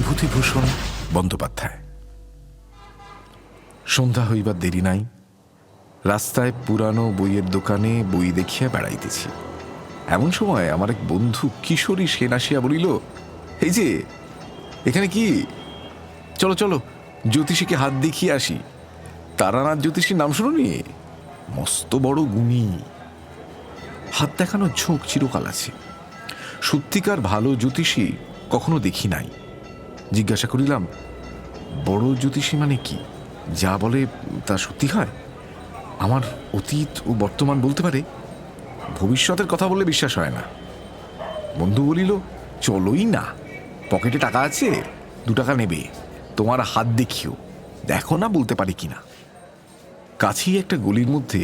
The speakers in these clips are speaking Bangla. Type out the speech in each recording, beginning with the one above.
বিভূতিভূষণ বন্দ্যোপাধ্যায়। সন্ধ্যা হইবার দেরি নাই। রাস্তায় পুরানো বইয়ের দোকানে বই দেখিয়া বেড়াইতেছি। এমন সময় আমার এক বন্ধু কিশোরী সেন আসিয়া বলিল, এই যে এখানে কি, চলো চলো জ্যোতিষীকে হাত দেখিয়ে আসি। তারানাথ জ্যোতিষীর নাম শুনুনি? মস্ত বড় গুণী। হাত দেখানোর ঝোঁক চিরকাল আছে। সত্যিকার ভালো জ্যোতিষী কখনো দেখি নাই। জিজ্ঞাসা করিলাম, বড় জ্যোতিষী মানে কি? যা বলে তা সত্যি হয়? আমার অতীত ও বর্তমান বলতে পারে, ভবিষ্যতের কথা বললে বিশ্বাস হয় না। বন্ধু বলিল, চলোই না, পকেটে টাকা আছে, 2 টাকা নেবে, তোমার হাত দেখিও, দেখো না বলতে পারি কিনা। কাছেই একটা গলির মধ্যে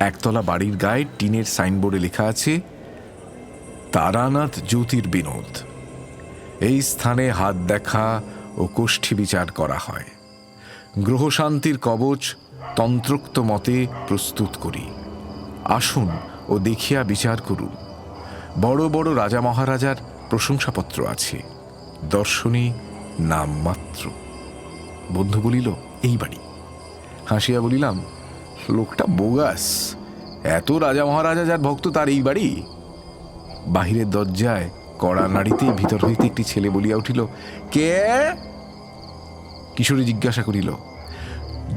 একতলা বাড়ির গায়ে টিনের সাইনবোর্ডে লেখা আছে, তারানাথ জ্যোতির্বিনোদ। এই স্থানে হাত দেখা ও কোষ্ঠী বিচার করা হয়। গ্রহশান্তির কবচ তন্ত্রোক্ত মতে প্রস্তুত করি। আসুন ও দেখিয়া বিচার করুন। বড় বড় রাজা মহারাজার প্রশংসাপত্র আছে, দর্শনী নামমাত্র। বন্ধু বলিল, এই বাড়ি। হাসিয়া বলিলাম, লোকটা বোগাস। এত রাজা মহারাজা যার ভক্ত, তার এই বাড়ি? বাহিরের দরজায় কড়া নাড়িতে ভিতর হইতে একটি ছেলে বলিয়া উঠিল, কে? কিশোরী জিজ্ঞাসা করিল,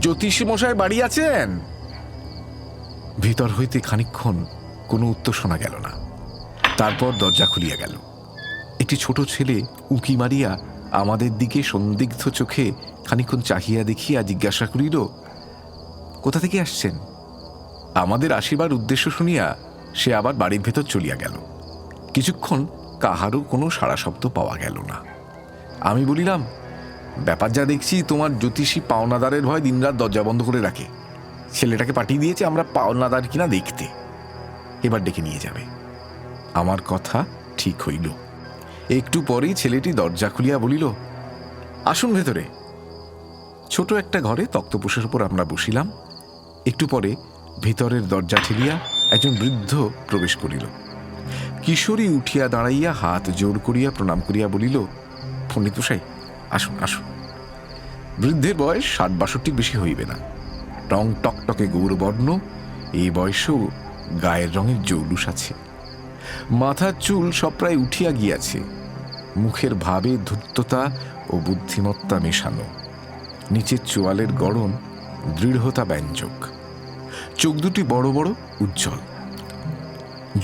জ্যোতিষী মশাই বাড়ি আছেন? ভিতর হইতে খানিকক্ষণ কোনো উত্তর শোনা গেল না। তারপর দরজা খুলিয়া গেল। একটি ছোট ছেলে উঁকি মারিয়া আমাদের দিকে সন্দিগ্ধ চোখে খানিকক্ষণ চাহিয়া দেখিয়া জিজ্ঞাসা করিল, কোথা থেকে আসছেন? আমাদের আসিবার উদ্দেশ্য শুনিয়া সে আবার বাড়ির ভেতর চলিয়া গেল। কিছুক্ষণ কাহারও কোনো সাড়া শব্দ পাওয়া গেল না। আমি বলিলাম, ব্যাপার যা দেখছি, তোমার জ্যোতিষী পাওনাদারের ভয় দিনরাত দরজা বন্ধ করে রাখে। ছেলেটাকে পাঠিয়ে দিয়েছে আমরা পাওনাদার কিনা দেখতে, এবার ডেকে নিয়ে যাবে। আমার কথা ঠিক হইল। একটু পরেই ছেলেটি দরজা খুলিয়া বলিল, আসুন ভেতরে। ছোট একটা ঘরে তক্তপোষের উপর আমরা বসিলাম। একটু পরে ভিতরের দরজা ঠেলিয়া একজন বৃদ্ধ প্রবেশ করিল। কিশোরী উঠিয়া দাঁড়াইয়া হাত জোড় করিয়া প্রণাম করিয়া বলিল, পণ্ডিত মশাই, আসুন আসুন। বৃদ্ধের বয়স 60-62 বেশি হইবে না। রং টকটকে গৌরবর্ণ। এই বয়সেও গায়ের রঙের জৌলুস আছে। মাথার চুল সব প্রায় উঠিয়া গিয়াছে। মুখের ভাবে ধূর্ততা ও বুদ্ধিমত্তা মেশানো। নিচের চোয়ালের গড়ন দৃঢ়তা ব্যঞ্জক। চোখ দুটি বড় বড়, উজ্জ্বল।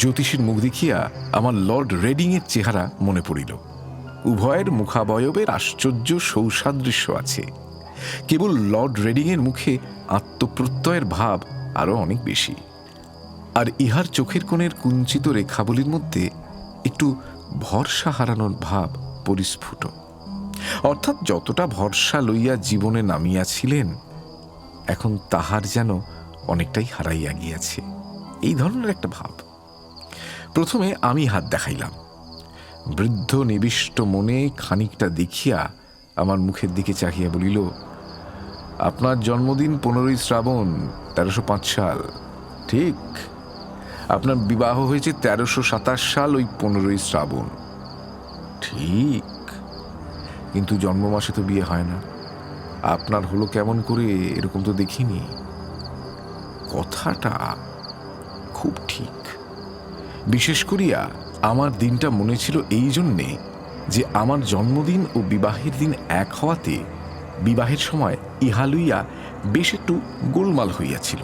জ্যোতিষীর মুখ দেখিয়া আমার লর্ড রেডিংয়ের চেহারা মনে পড়িল। উভয়ের মুখাবয়বের আশ্চর্য সৌসাদৃশ্য আছে। কেবল লর্ড রেডিংয়ের মুখে আত্মপ্রত্যয়ের ভাব আরো অনেক বেশি। আর ইহার চোখের কোণের কুঞ্চিত রেখাবলির মধ্যে একটু ভরসা হারানোর ভাব পরিস্ফুট। অর্থাৎ যতটা ভরসা লইয়া জীবনে নামিয়াছিলেন, এখন তাহার যেন অনেকটাই হারাইয়া গিয়াছে, এই ধরনের একটা ভাব। প্রথমে আমি হাত দেখাইলাম। বৃদ্ধ নিবিষ্ট মনে খানিকটা দেখিয়া আমার মুখের দিকে চাহিয়া বলিল, আপনার জন্মদিন 15ই শ্রাবণ 1305 সাল, ঠিক? আপনার বিবাহ হয়েছে 1327 সাল ওই 15ই শ্রাবণ, ঠিক? কিন্তু জন্ম মাসে তো বিয়ে হয় না। আপনার হলো কেমন করে, এরকম তো দেখিনি। কথাটা খুব ঠিক। বিশেষ করিয়া আমার দিনটা মনে ছিল এই জন্যে যে আমার জন্মদিন ও বিবাহের দিন এক হওয়াতে বিবাহের সময় ইহা লইয়া বেশ একটু গোলমাল হইয়াছিল।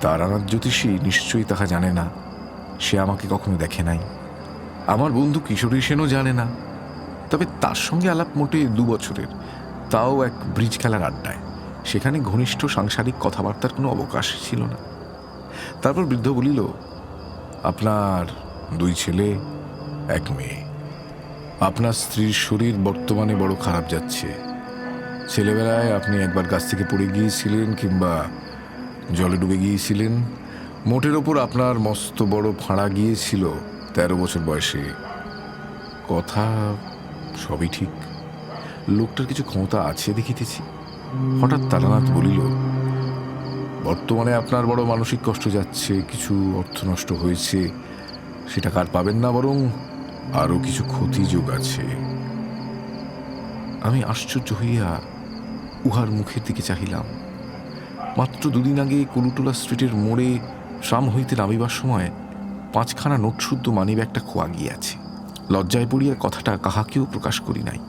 তারানাথ জ্যোতিষী নিশ্চয়ই তাহা জানে না। সে আমাকে কখনো দেখে নাই। আমার বন্ধু কিশোরী সেনও জানে না। তবে তার সঙ্গে আলাপ মোটে 2 বছরের, তাও এক ব্রিজ খেলার আড্ডায়। সেখানে ঘনিষ্ঠ সাংসারিক কথাবার্তার কোনো অবকাশ ছিল না। তারপর বৃদ্ধ বলিল, আপনার 2 ছেলে, 1 মেয়ে। আপনার স্ত্রীর শরীর বর্তমানে বড় খারাপ যাচ্ছে। ছেলেবেলায় আপনি একবার গাছ থেকে পড়ে গিয়েছিলেন কিংবা জলে ডুবে গিয়েছিলেন। মোটের ওপর আপনার মস্ত বড় ফাঁড়া গিয়েছিল 13 বছর বয়সে। কথা সবই ঠিক। লোকটার কিছু ক্ষমতা আছে দেখিতেছি। হঠাৎ তারানাথ বলিল, বর্তমানে আপনার বড় মানসিক কষ্ট যাচ্ছে, কিছু অর্থ নষ্ট হয়েছে, সেটা কার পাবেন না, বরং আরো কিছু ক্ষতি যোগ আছে। আমি আশ্চর্য হইয়া উহার মুখের দিকে চাহিলাম। মাত্র দুদিন আগে কুলুটোলা স্ট্রিটের মোড়ে ট্রাম হইতে নামিবার সময় 5খানা নোটশুদ্ধ মানিব্যাগটা খোয়া গিয়াছে। লজ্জায় পড়িয়া কথাটা কাহাকেও প্রকাশ করি নাই।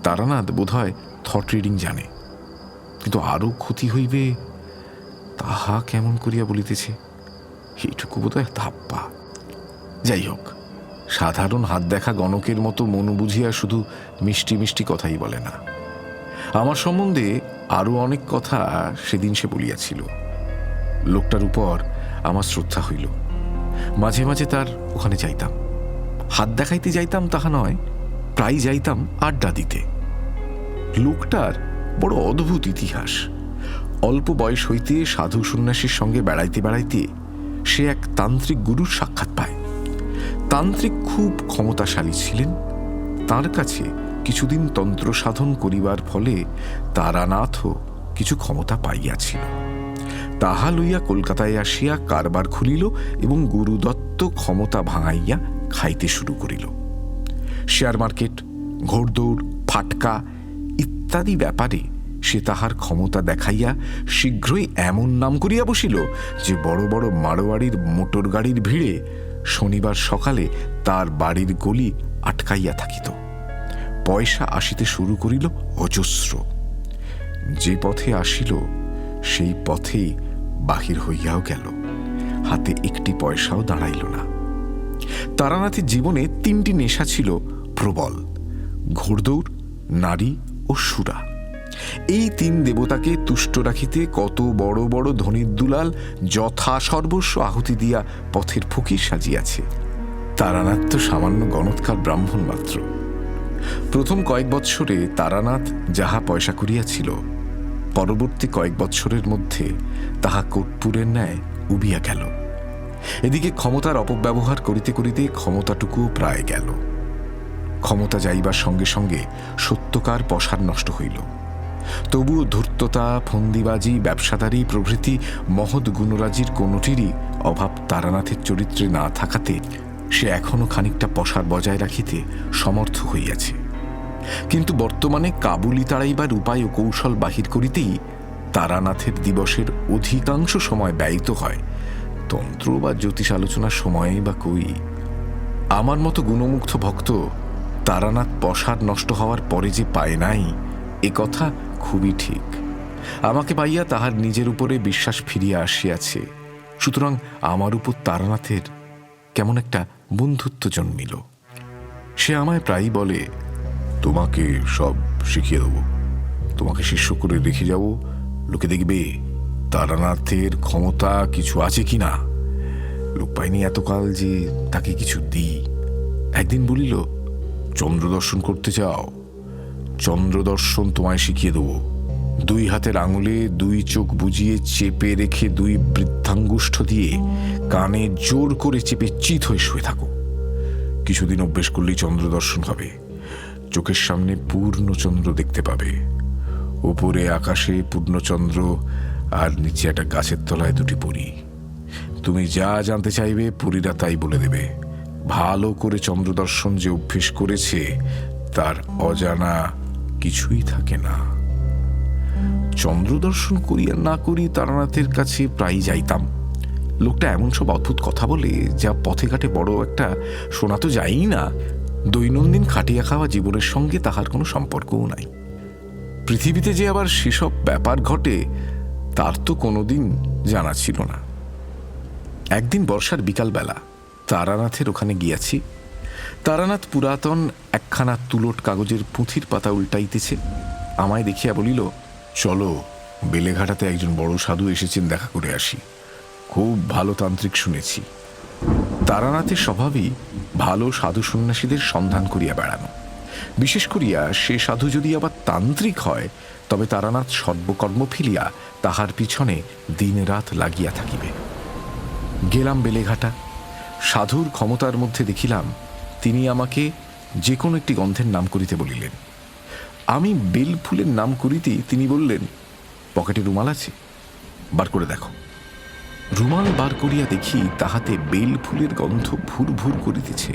তারানাথ বোধহয় থট রিডিং জানে, কিন্তু আরও ক্ষতি হইবে তাহা কেমন করিয়া বলিতেছে, এইটুকু বোধহয় ধাপ্পা। যাই হোক, সাধারণ হাত দেখা গণকের মতো মন বুঝিয়া শুধু মিষ্টি মিষ্টি কথাই বলে না। আমার সম্বন্ধে আরও অনেক কথা সেদিন সে বলিয়াছিল। লোকটার উপর আমার শ্রদ্ধা হইল। মাঝে মাঝে তার ওখানে যাইতাম। হাত দেখাইতে যাইতাম তাহা নয়, প্রায় যাইতাম আড্ডা দিতে। লোকটার বড় অদ্ভুত ইতিহাস। অল্প বয়স হইতে সাধু সন্ন্যাসীর সঙ্গে বেড়াইতে বেড়াইতে সে এক তান্ত্রিক গুরুর সাক্ষাৎ পায়। তান্ত্রিক খুব ক্ষমতাশালী ছিলেন। তার কাছে কিছুদিন তন্ত্র সাধন করিবার ফলে তারানাথও কিছু ক্ষমতা পাইয়াছিল। তাহা লইয়া কলকাতায় আসিয়া কারবার খুলিল এবং গুরুদত্ত ক্ষমতা ভাঙাইয়া খাইতে শুরু করিল। শেয়ার মার্কেট, ঘোড়দৌড়, ফাটকা ইত্যাদি ব্যাপারে সে তাহার ক্ষমতা দেখাইয়া শীঘ্রই এমন নাম করিয়া বসিল যে বড় বড় মারোয়াড়ির মোটর গাড়ির ভিড়ে শনিবার সকালে তার বাড়ির গলি আটকাইয়া থাকিত। পয়সা আসিতে শুরু করিল অজস্র। যে পথে আসিল সেই পথেই বাহির হইয়াও গেল। হাতে একটি পয়সাও দাঁড়াইল না। তারানাথের জীবনে 3টি নেশা ছিল প্রবল: ঘোড়দৌড়, নারী ও সুরা। এই 3 দেবতাকে তুষ্ট রাখিতে কত বড় বড় ধনির দুলাল যথা সর্বস্ব আহুতি দিয়া পথের ফকির সাজিয়াছে। তারানাথ তো সামান্য গণৎকার ব্রাহ্মণ মাত্র। প্রথম কয়েক বৎসরে তারানাথ যাহা পয়সা করিয়াছিল, পরবর্তী কয়েক বৎসরের মধ্যে তাহা কর্পূরের ন্যায় উবিয়া গেল। এদিকে ক্ষমতার অপব্যবহার করিতে করিতে ক্ষমতাটুকুও প্রায় গেল। ক্ষমতা যাইবার সঙ্গে সঙ্গে সত্যকার পসার নষ্ট হইল। তবুও ধূর্ততা, ফন্দিবাজি, ব্যবসাদারি প্রভৃতি মহৎ গুণরাজির কোনটিরই অভাব তারানাথের চরিত্রে না থাকাতে সে এখনো খানিকটা পসার বজায় রাখিতে সমর্থ হইয়াছে। কিন্তু বর্তমানে কাবুলি তাড়াইবার উপায় ও কৌশল বাহির করিতেই তারানাথের দিবসের অধিকাংশ সময় ব্যয়িত হয়। তন্ত্র বা জ্যোতিষ আলোচনার সময়ে বা কই। আমার মতো গুণমুগ্ধ ভক্ত তারানাথ পসার নষ্ট হওয়ার পরে যে পায় নাই, এ কথা খুবই ঠিক। আমাকে পাইয়া তাহার নিজের উপরে বিশ্বাস ফিরিয়া আসিয়াছে। সুতরাং আমার উপর তারানাথের কেমন একটা বন্ধুত্ব জন্মিল। সে আমায় প্রায়ই বলে, তোমাকে সব শিখিয়ে দেবো, তোমাকে শিষ্য করে রেখে যাব, লোকে দেখবে তারানাথের ক্ষমতা কিছু আছে কিনা। লোক পাইনি এতকাল যে তাকে কিছু দিই। একদিন বলিল, চন্দ্র দর্শন করতে চাও? চন্দ্র দর্শন তোমায় শিখিয়ে দেবো। 2 হাতের আঙুলে 2 চোখ বুজিয়ে চেপে রেখে 2 বৃদ্ধাঙ্গুষ্ঠ দিয়ে কানে জোর করে চেপে চিত হয়ে শুয়ে থাকো। কিছুদিন অভ্যেস করলেই চন্দ্র দর্শন হবে। চোখের সামনে পূর্ণচন্দ্র দেখতে পাবে। উপরে আকাশে পূর্ণচন্দ্র, আর নিচে একটা গাছের তলায় 2টি পরী। তুমি যা জানতে চাইবে পরীরা তাই বলে দেবে। ভালো করে চন্দ্র দর্শন যে অভ্যেস করেছে তার অজানা কিছুই থাকে না। চন্দ্র দর্শন করি আর না করি তারানাথের কাছে প্রায় যাইতাম। লোকটা এমন সব অদ্ভুত কথা বলে যা পথে ঘাটে বড় একটা শোনা তো যায়ই না। দৈনন্দিন খাটিয়া খাওয়া জীবনের সঙ্গে তাহার কোনো সম্পর্কও নাই। পৃথিবীতে যে আবার সেসব ব্যাপার ঘটে তার তো কোনোদিন জানা ছিল না। একদিন বর্ষার বিকালবেলা তারানাথের ওখানে গিয়াছি। তারানাথ পুরাতন একখানা তুলোট কাগজের পুঁথির পাতা উল্টাইতেছে। আমায় দেখিয়া বলিল, চলো, বেলেঘাটাতে একজন বড় সাধু এসেছেন, দেখা করে আসি। খুব ভালো তান্ত্রিক শুনেছি। তারানাথের স্বভাবই ভালো সাধু সন্ন্যাসীদের সন্ধান করিয়া বেড়ানো। বিশেষ করিয়া সে সাধু যদি আবার তান্ত্রিক হয়, তবে তারানাথ সর্বকর্ম ফেলিয়া তাহার পিছনে দিন রাত লাগিয়া থাকিবে। গেলাম বেলেঘাটা। সাধুর ক্ষমতার মধ্যে দেখিলাম তিনি আমাকে যে কোনো একটি গন্ধের নাম করিতে বলিলেন। আমি বেল ফুলের নাম করিতেই তিনি বললেন, পকেটে রুমাল আছে? বার করে দেখো। রুমাল বার করিয়া দেখি তাহাতে বেল ফুলের গন্ধ ভুর ভুর করিতেছে।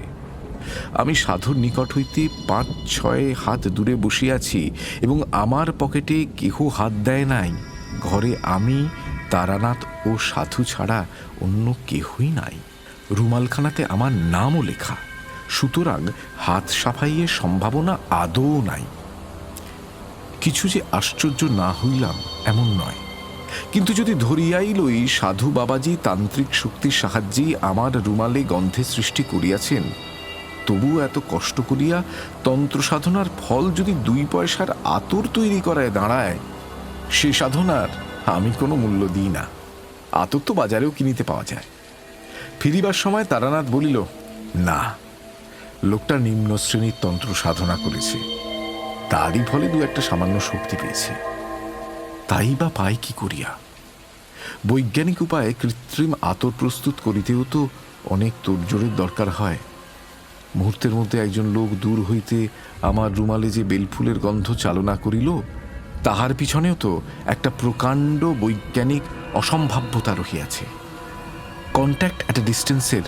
আমি সাধুর নিকট হইতে 5-6 হাত দূরে বসিয়াছি এবং আমার পকেটে কেহ হাত দেয় নাই। ঘরে আমি, তারানাথ ও সাধু ছাড়া অন্য কেহই নাই। রুমালখানাতে আমার নামও লেখা, সুতরাং হাত সাফাইয়ের সম্ভাবনা আদৌ নাই। কিছু যে আশ্চর্য না হইলাম এমন নয়, কিন্তু যদি ধরিয়াই লই সাধু বাবাজি তান্ত্রিক শক্তির সাহায্যেই আমার রুমালে গন্ধে সৃষ্টি করিয়াছেন, তবু এত কষ্ট করিয়া তন্ত্র সাধনার ফল যদি 2 পয়সার আতর তৈরি করায় দাঁড়ায়, সে সাধনার আমি কোনো মূল্য দিই না। আতর তো বাজারেও কিনিতে পাওয়া যায়। ফিরিবার সময় তারানাথ বলিল, না, লোকটা নিম্ন শ্রেণীর তন্ত্র সাধনা করেছে, তারই ফলে 2-1 সামান্য শক্তি পেয়েছে। তাই বা পায় কি করিয়া? বৈজ্ঞানিক উপায়ে কৃত্রিম আতর প্রস্তুত করিতেও তো অনেক তোড়জোড়ের দরকার হয়। মুহূর্তের মধ্যে একজন লোক দূর হইতে আমার রুমালে যে বেলফুলের গন্ধ চালনা করিল, তাহার পিছনেও তো একটা প্রকাণ্ড বৈজ্ঞানিক অসম্ভাব্যতা রহিয়াছে। কন্ট্যাক্ট অ্যাট এ ডিস্টেন্সের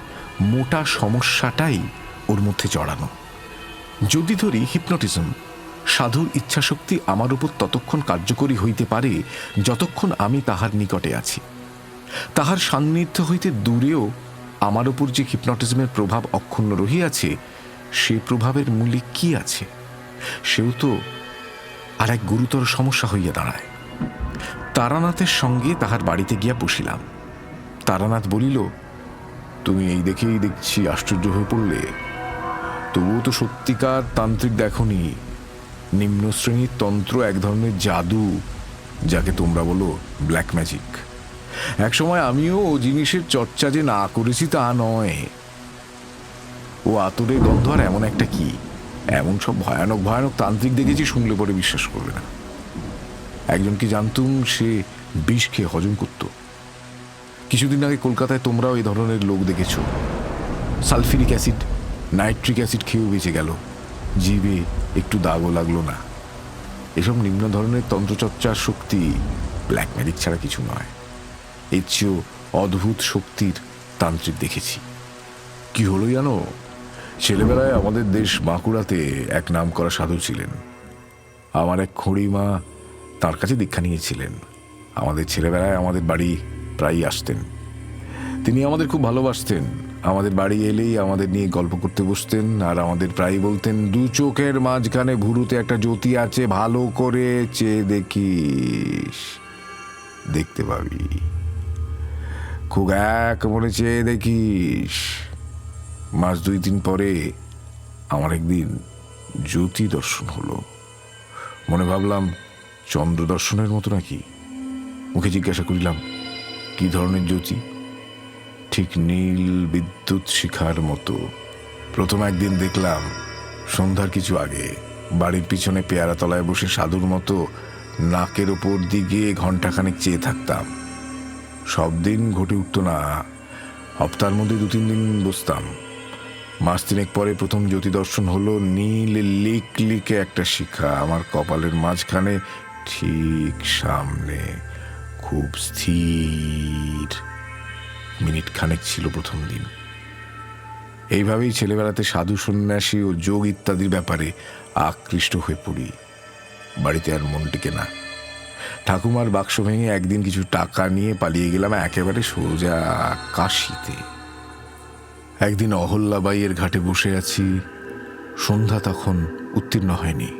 মোটা সমস্যাটাই ওর মধ্যে জড়ানো। যদি ধরি হিপনোটিজম, সাধুর ইচ্ছাশক্তি আমার উপর ততক্ষণ কার্যকরী হইতে পারে যতক্ষণ আমি তাহার নিকটে আছি। তাহার সান্নিধ্য হইতে দূরেও আমার উপর যে হিপনোটিজমের প্রভাব অক্ষুণ্ণ রহিয়াছে, সে প্রভাবের মূলে কি আছে, সেও তো আর এক গুরুতর সমস্যা হইয়া দাঁড়ায়। তারানাথের সঙ্গে তাহার বাড়িতে গিয়া বসিলাম। তারানাথ বলিল, তুমি এই দেখেই দেখছি আশ্চর্য হয়ে পড়লে, তবুও তো সত্যিকার তান্ত্রিক দেখনি। নিম্ন শ্রেণীর তন্ত্র এক ধরনের জাদু, যাকে তোমরা বলো ব্ল্যাক ম্যাজিক। একসময় আমিও ও জিনিসের চর্চা যে না করেছি তা নয়। ও আতরের গন্ধ আর এমন একটা কি, এমন সব ভয়ানক ভয়ানক তান্ত্রিক দেখেছি, শুনলে পরে বিশ্বাস করবে না। একজনকে জানতুম, সে বিষ খেয়ে হজম করত। কিছুদিন আগে কলকাতায় তোমরাও এই ধরনের লোক দেখেছ। সালফিউরিক অ্যাসিড, নাইট্রিক অ্যাসিড খেয়েও বেঁচে গেল, জিভে একটু দাগও লাগলো না। এসব নিম্ন ধরনের তন্ত্রচর্চার শক্তি ব্ল্যাক ম্যাজিক ছাড়া কিছু নয়। এর চেয়েও অদ্ভুত শক্তির তান্ত্রিক দেখেছি। কি হলো জানো, ছেলেবেলায় আমাদের দেশ বাঁকুড়াতে এক নাম করা সাধু ছিলেন। আমার এক খুড়িমা তার কাছে দীক্ষা নিয়েছিলেন। আমাদের ছেলেবেলায় আমাদের বাড়ি প্রায়ই আসতেন। তিনি আমাদের খুব ভালোবাসতেন। আমাদের বাড়ি এলেই আমাদের নিয়ে গল্প করতে বসতেন, আর আমাদের প্রায়ই বলতেন, 2 চোখের মাঝখানে ভুরুতে একটা জ্যোতি আছে, ভালো করে চেয়ে দেখিস, দেখতে পাবি। খুব এক মনে চেয়ে দেখিস। মাস 2-3 পরে আমার একদিন জ্যোতি দর্শন হলো। মনে ভাবলাম চন্দ্র দর্শনের মতো নাকি। মুখে জিজ্ঞাসা করিলাম, কি ধরনের জ্যোতি? ঠিক নীল বিদ্যুৎ শিখার মতো। প্রথম একদিন দেখলাম সন্ধ্যার কিছু আগে বাড়ির পিছনে পেয়ারা তলায় বসে সাধুর মতো নাকের ওপর দিকে ঘণ্টাখানেক চেয়ে থাকতাম। সব দিন ঘটে উঠত না, হপ্তার মধ্যে 2-3 দিন বসতাম। মাস 3 পরে প্রথম জ্যোতি দর্শন হলো। নীল লিক লিকে একটা শিখা আমার কপালের মাঝখানে, ঠিক সামনে, খুব স্থির। মিনিট খানেক ছিল প্রথম দিন। এইভাবেই ছেলেবেলাতে সাধু সন্ন্যাসী ও যোগ ইত্যাদির ব্যাপারে আকৃষ্ট হয়ে পড়ি। বাড়িতে আর মন টিকে না। ঠাকুমার বাক্স ভেঙে একদিন কিছু টাকা নিয়ে পালিয়ে গেলাম একেবারে সোজা কাশিতে। একদিন অহল্যাবাইয়ের ঘাটে বসে আছি। সন্ধ্যা তখন উত্তীর্ণ হয়নি।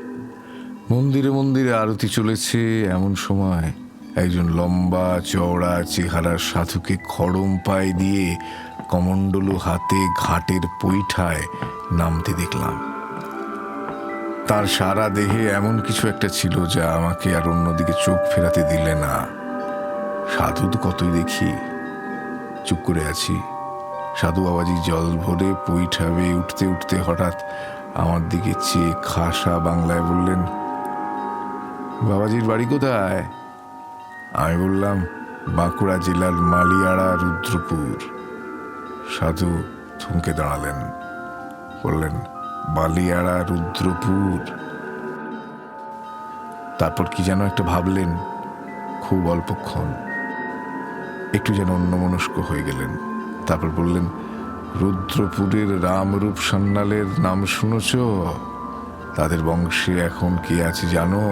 মন্দিরে মন্দিরে আরতি চলেছে। এমন সময় একজন লম্বা চওড়া চেহারার সাধুকে খড়ম পায়ে দিয়ে কমণ্ডলু হাতে ঘাটের পৈঠায় নামতে দেখলাম। তার সারা দেহে এমন কিছু একটা ছিল যা আমাকে আর অন্যদিকে চোখ ফেরাতে দিলে না। সাধু তো কতই দেখি, চুপ করে আছি। সাধু বাবাজি জল ভরে পৈঠা বেয়ে উঠতে উঠতে হঠাৎ আমার দিকে চেয়ে খাসা বাংলায় বললেন, বাবাজির বাড়ি কোথায়? আমি বললাম, বাঁকুড়া জেলার মালিয়াড়া, রুদ্রপুর। সাধু থমকে দাঁড়ালেন, বললেন, মালিয়াড়া, রুদ্রপুর? তারপর কি যেন একটা ভাবলেন খুব অল্পক্ষণ, একটু যেন অন্যমনস্ক হয়ে গেলেন। তারপর বললেন, রুদ্রপুরের রামরূপ সান্যালের নাম শুনেছ? তাদের বংশে এখন কে আছে জানো?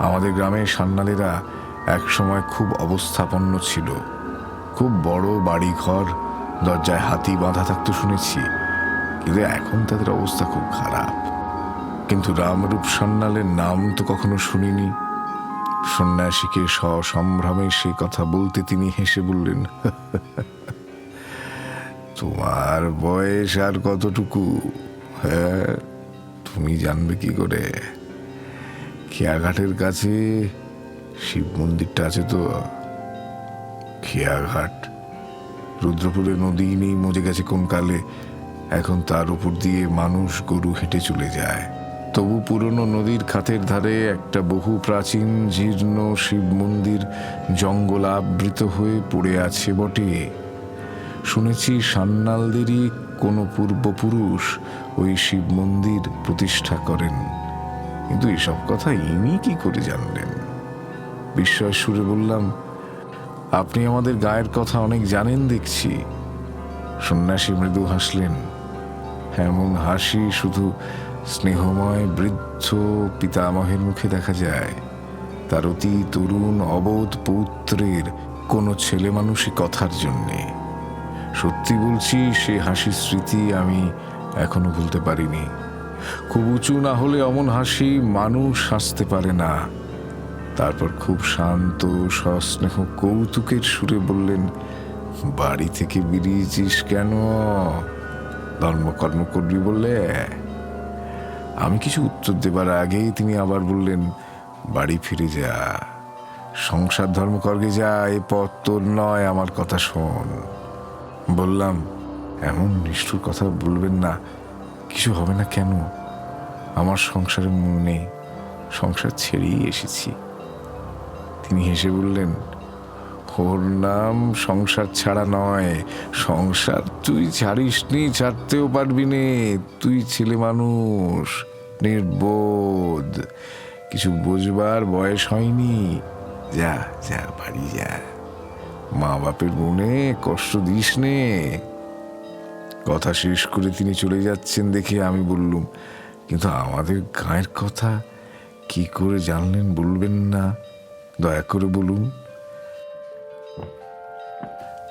আমাদের গ্রামে সান্যালেরা এক সময় খুব অবস্থাপন্ন ছিল। খুব বড় বাড়ি ঘর, দরজায় হাতি বাঁধা থাকতো শুনেছি, কিন্তু এখন তাদের অবস্থা খুব খারাপ। কিন্তু রামরূপ সান্যালের নাম তো কখনো শুনিনি। সন্ন্যাসীকে সসম্ভ্রমে সে কথা বলতে তিনি হেসে বললেন, তোমার বয়স আর কতটুকু? হ্যাঁ, তুমি জানবে কি করে? খেয়াঘাটের কাছে শিব মন্দিরটা আছে তো। খেয়াঘাট রুদ্রপুরে নদী নেই, মজে গেছে কোন কালে। এখন তার উপর দিয়ে মানুষ গরু হেঁটে চলে যায়। তবু পুরনো নদীর খাতের ধারে একটা বহু প্রাচীন জীর্ণ শিব মন্দির জঙ্গলাবৃত হয়ে পড়ে আছে বটে। শুনেছি সান্যালদেরই কোনো পূর্বপুরুষ ওই শিব মন্দির প্রতিষ্ঠা করেন। কিন্তু এসব কথা ইনি কি করে জানলেন? বিস্ময় সুরে বললাম, আপনি আমাদের গায়ের কথা অনেক জানেন দেখছি। সন্ন্যাসী মৃদু হাসলেন। এমন হাসি শুধু স্নেহময় বৃদ্ধ পিতামহের মুখে দেখা যায়। তার অতি তরুণ অবোধ পৌত্রের কোনো ছেলে মানুষই কথার জন্যে। সত্যি বলছি, সে হাসির স্মৃতি আমি এখনো ভুলতে পারিনি। খুব উঁচু না হলে অমন হাসি মানুষ হাসতে পারে না। তারপর খুব শান্ত সস্নেহ কৌতুকের সুরে বললেন, বাড়ি থেকে বেরিয়েছিস কেন? ধর্মকর্ম করবি বললে? আমি কিছু উত্তর দেবার আগেই তিনি আবার বললেন, বাড়ি ফিরে যা, সংসার ধর্মকর্মে যা, এ পথ তোর নয়, আমার কথা শোন। বললাম, এমন নিষ্ঠুর কথা বলবেন না। কিছু হবে না কেন? আমার সংসারে মন নেই, সংসার ছেড়েই এসেছি। তিনি হেসে বললেন, ওর নাম সংসার ছাড়া নয়। সংসার তুই ছাড়িস নি, ছাড়তেও পারবি নে। তুই ছেলে মানুষ, নির্বোধ, কিছু বুঝবার বয়স হয়নি। যা যা, বাড়ি যা, মা বাপের মনে কষ্ট দিস নে। কথা শেষ করে তিনি চলে যাচ্ছেন দেখে আমি বললুম, কিন্তু আমাদের গায়ের কথা কি করে জানলেন বলবেন না? দয়া করে বলুন।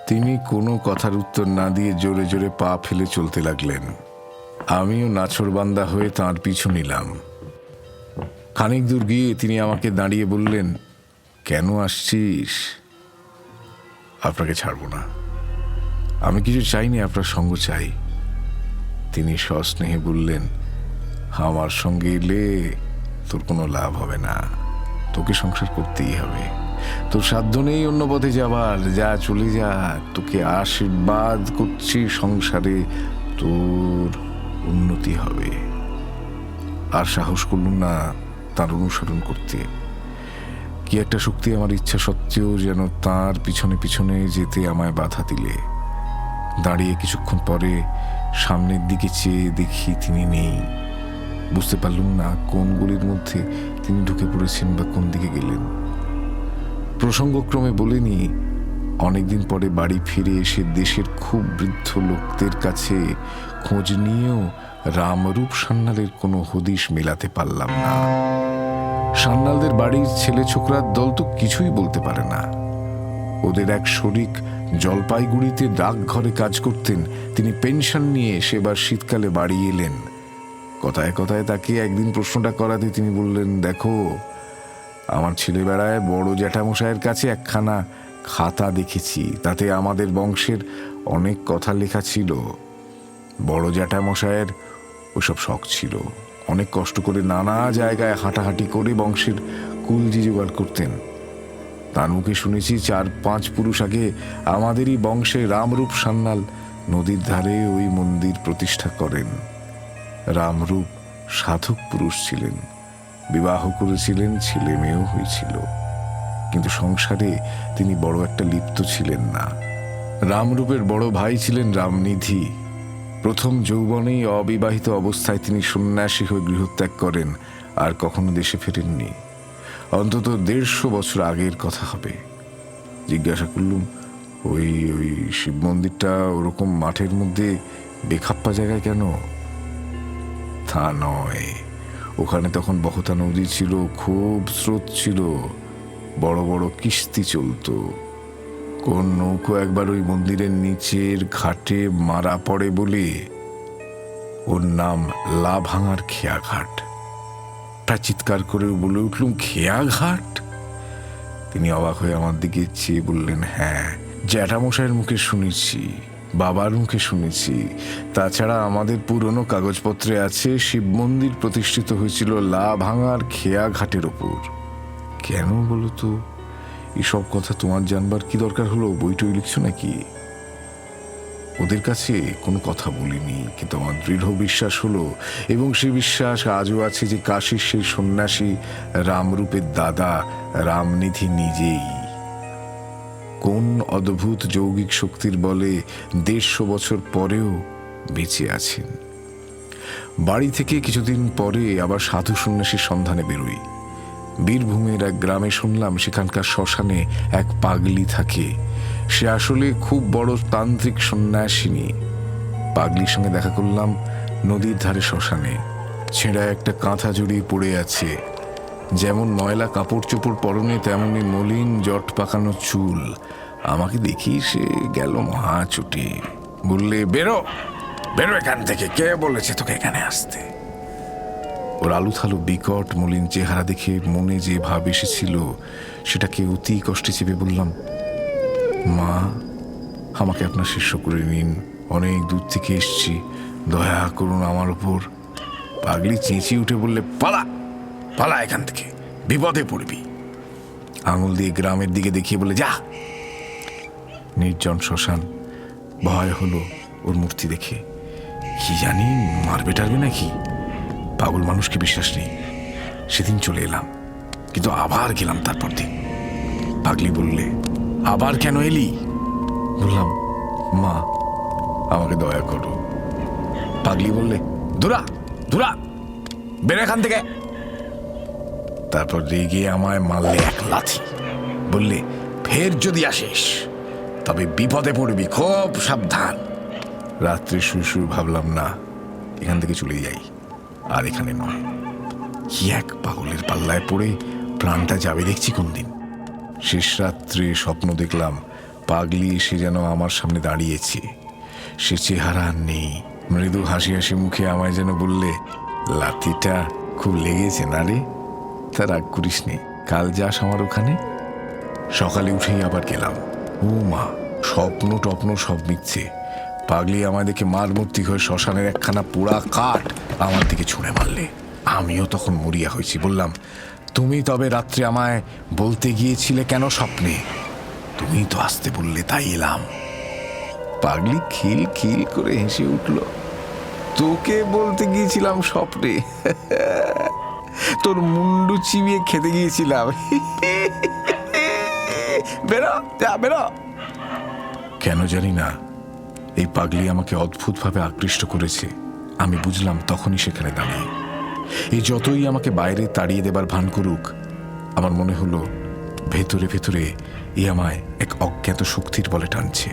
তিনি কোনো কথার উত্তর না দিয়ে জোরে জোরে পা ফেলে চলতে লাগলেন। আমিও নাছোড়বান্দা হয়ে তাঁর পিছু নিলাম। খানিক দূর গিয়ে তিনি আমাকে দাঁড়িয়ে বললেন, কেন আসছিস? আপনাকে ছাড়ব না। আমি কিছু চাইনি, আপনার সঙ্গ চাই। তিনি সস্নেহে বললেন, আমার সঙ্গে এলে তোর কোনো লাভ হবে না। তোকে সংসার করতেই হবে। তোর সাধ্য নেই অন্য পথে যাবার। যা, চলে যা। তোকে আশীর্বাদ করছি, সংসারে তোর উন্নতি হবে। আর সাহস করলুম না তার অনুসরণ করতে। কি একটা শক্তি আমার ইচ্ছা সত্ত্বেও যেন তার পিছনে পিছনে যেতে আমায় বাধা দিলে। দাঁড়িয়ে কিছুক্ষণ পরে সামনের দিকে চেয়ে দেখি তিনি নেই। বুঝতে পারলুম না কোন গলির মধ্যে তিনি ঢুকে পড়েছেন বা কোন দিকে গেলেন। প্রসঙ্গক্রমে বলেনি, অনেকদিন পরে বাড়ি ফিরে এসে দেশের খুব বৃদ্ধ লোকদের কাছে খোঁজ নিয়েও রামরূপ সান্যালের কোনো হদিশ মেলাতে পারলাম না। সান্যালদের বাড়ির ছেলে ছোকরার দল তো কিছুই বলতে পারে না। ওদের এক শরিক জলপাইগুড়িতে ডাকঘরে কাজ করতেন। তিনি পেনশন নিয়ে সেবার শীতকালে বাড়ি এলেন। কথায় কথায় তাকে একদিন প্রশ্নটা করাতে তিনি বললেন, দেখো, আমার ছেলেবেলায় বড় জ্যাঠামশাইয়ের কাছে একখানা খাতা দেখেছি। তাতে আমাদের বংশের অনেক কথা লেখা ছিল। বড় জ্যাঠামশাইয়ের ওসব শখ ছিল। অনেক কষ্ট করে নানা জায়গায় হাঁটাহাঁটি করে বংশের কুলজি জোগাড় করতেন। তার মুখে শুনেছি 4-5 পুরুষ আগে আমাদেরই বংশে রামরূপ সান্যাল নদীর ধারে ওই মন্দির প্রতিষ্ঠা করেন। রামরূপ সাধক পুরুষ ছিলেন, বিবাহ করেছিলেন, ছেলে মেয়েও হয়েছিল, কিন্তু সংসারে তিনি বড় একটা লিপ্ত ছিলেন না। রামরূপের বড় ভাই ছিলেন রামনিধি। প্রথম যৌবনেই অবিবাহিত অবস্থায় তিনি সন্ন্যাসী হয়ে গৃহত্যাগ করেন, আর কখনো দেশে ফেরেননি। অন্তত 150 বছর আগের কথা হবে। জিজ্ঞাসা করলুম, ওই ওই শিব মন্দিরটা ওরকম মাঠের মধ্যে বেখাপ্পা জায়গায় কেন? তা নয়, ওখানে তখন বহতা নদী ছিল, খুব স্রোত ছিল, বড় বড় কিস্তি চলতো। কোন নৌকো একবার ওই মন্দিরের নিচের ঘাটে মারা পড়ে বলে ওর নাম লাভাঙার খেয়াঘাট। প্রায় চিৎকার করে বলে উঠলুম, খেয়াঘাট? তিনি অবাক হয়ে আমার দিকে চেয়ে বললেন, হ্যাঁ, জ্যাঠামশাইয়ের মুখে শুনেছি, বাবার মুখে শুনেছি, তাছাড়া আমাদের পুরনো কাগজপত্রে আছে শিব মন্দির প্রতিষ্ঠিত হয়েছিল লাভাঙার খেয়াঘাটের ওপর। কেন বলো তো? এসব কথা তোমার জানবার কি দরকার হলো? বইটই লিখছো নাকি? ওদের কাছে কোনো কথা বলিনি, কিন্তু আমার দৃঢ় বিশ্বাস হলো, এবং সে বিশ্বাস আজও আছে, যে কাশীর সেই সন্ন্যাসী রামরূপের দাদা রামনিধি নিজেই কোন অদ্ভুত যৌগিক শক্তির বলে 150 বছর পরেও বেঁচে আছেন। বাড়ি থেকে কিছুদিন পরে আবার সাধু সন্ন্যাসীর সন্ধানে বেরোই। বীরভূমের এক গ্রামে শুনলাম সেখানকার শ্মশানে এক পাগলি থাকে। সে আসলে খুব বড় তান্ত্রিক সন্ন্যাসিনী। পাগলির সঙ্গে দেখা করলাম নদীর ধারে শ্মশানে। ছেঁড়া একটা কাঁথা জড়িয়ে পড়ে আছে, যেমন ময়লা কাপড় চোপড় পরনে, তেমনি মলিন জট পাকানো চুল। আমাকে দেখি সে গেল মহা ছুটে, বললে, বেরো বেরো এখান থেকে, কে বলেছে তোকে এখানে আসতে? ওর আলুথালু বিকট মলিন চেহারা দেখে মনে যে ভাব এসেছিল সেটাকে অতি কষ্টে চেপে বললাম, মা, আমাকে আপনার শিষ্য করে নিন, অনেক দূর থেকে এসছি, দয়া করুন আমার উপর। পাগলি চেঁচিয়ে উঠে বললে, পালা পালা এখান থেকে, বিপদে পড়বি। আঙুল দিয়ে গ্রামের দিকে দেখিয়ে বলে, যা। নির্জন শ্মশান। ভয় হলো ওর মূর্তি দেখে। কি জানি মারবে টারবে নাকি? পাগল মানুষকে বিশ্বাস নেই। সেদিন চলে এলাম, কিন্তু আবার গেলাম তারপর দিন। পাগলি বললে, আবার কেন এলি? বললাম, মা, আমাকে দয়া করো। পাগলি বললে, দূরা দূরা, বের এখান থেকে। তারপর রেগে আমায় মারলে এক লাথি, বললে, ফের যদি আসিস তবে বিপদে পড়বি, খুব সাবধান। রাত্রে শুয়ে শুয়ে ভাবলাম, না, এখান থেকে চলে যাই, আর এখানে নয়। কি এক পাগলের পাল্লায় পড়ে প্রাণটা যাবে দেখছি কোন দিন। শেষ রাত্রে স্বপ্ন দেখলাম পাগলি এসে যেন আমার সামনে দাঁড়িয়েছে। সে চেহারা আর নেই। মৃদু হাসি হাসি মুখে আমায় যেন বললে, লাথিটা খুব লেগেছে না রে? তা রাগ করিস নে, কাল যাস আমার ওখানে। সকালে উঠেই আবার গেলাম। ও মা, স্বপ্ন টপ্ন সব মিথ্যে। পাগলি আমায় দেখে মারমূর্তি হয়ে শ্মশানের একখানা পোড়া কাঠ আমার দিকে ছুঁড়ে মারলে। আমিও তখন মরিয়া হয়েছি। বললাম, তুমি তবে রাত্রে আমায় বলতে গিয়েছিলে কেন স্বপ্নে? তুমি তো আসতে বললে, তাই এলাম। পাগলি খিল খিল করে হেসে উঠল, তোকে বলতে গিয়েছিলাম স্বপ্নে? তোর মুন্ডু চিবিয়ে খেতে গিয়েছিলাম। বেরো, যা বেরো। কেন জানি না, এই পাগলি আমাকে অদ্ভুতভাবে আকৃষ্ট করেছে। আমি বুঝলাম তখনই সেখানে দাঁড়িয়ে। এই যতই আমাকে বাইরে তাড়িয়ে দেবার ভান করুক, আমার মনে হলো ভেতরে ভেতরে এ আমায় এক অজ্ঞাত শক্তির বলে টানছে।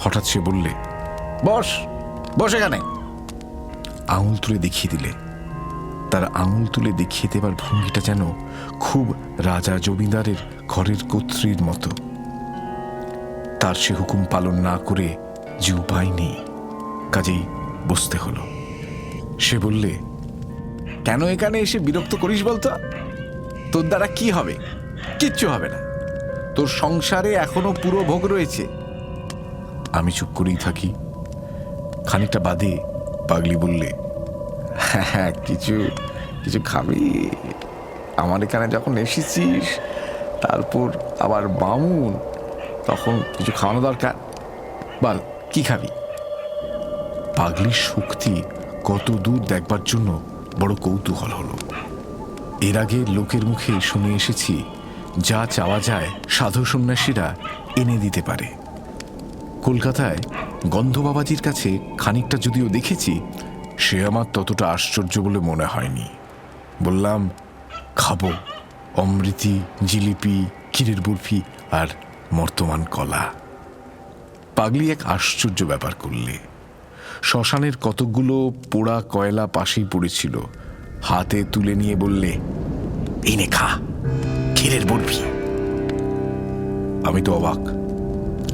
হঠাৎ সে বললে, বস বস এখানে। আঙুল তুলে দেখিয়ে দিলে। তার আঙুল তুলে দেখিয়ে দেবার ভঙ্গিটা যেন খুব রাজা জমিদারের ঘরের কর্ত্রীর মতো। তার সে হুকুম পালন না করে যে উপায় নেই, কাজেই বসতে হলো। সে বললে, কেন এখানে এসে বিরক্ত করিস বলতো? তোর দ্বারা কি হবে? কিচ্ছু হবে না। তোর সংসারে এখনো পুরো ভোগ রয়েছে। আমি চুপ করেই থাকি। খানিকটা বাদে পাগলি বললে, হ্যাঁ, কিছু কিছু খাবি? আমার এখানে যখন এসেছিস, তারপর আবার বামুন, তখন কিছু খাওয়ানো দরকার। বল, কি খাবি? পাগলির শক্তি কত দূর দেখবার জন্য বড় কৌতূহল হলো। এর আগে লোকের মুখে শুনে এসেছি, যা চাওয়া যায় সাধু সন্ন্যাসীরা এনে দিতে পারে। কলকাতায় গন্ধবাবাজির কাছে খানিকটা যদিও দেখেছি, সে আমার ততটা আশ্চর্য বলে মনে হয়নি। বললাম, খাবো অমৃতি, জিলিপি, ক্ষীরের বরফি আর মর্তমান কলা। পাগলি এক আশ্চর্য ব্যাপার করলে। শ্মশানের কতকগুলো পোড়া কয়লা পাশেই পড়েছিল, হাতে তুলে নিয়ে বললে, এই নে খা, ক্ষীরের বরফি। আমি তো অবাক।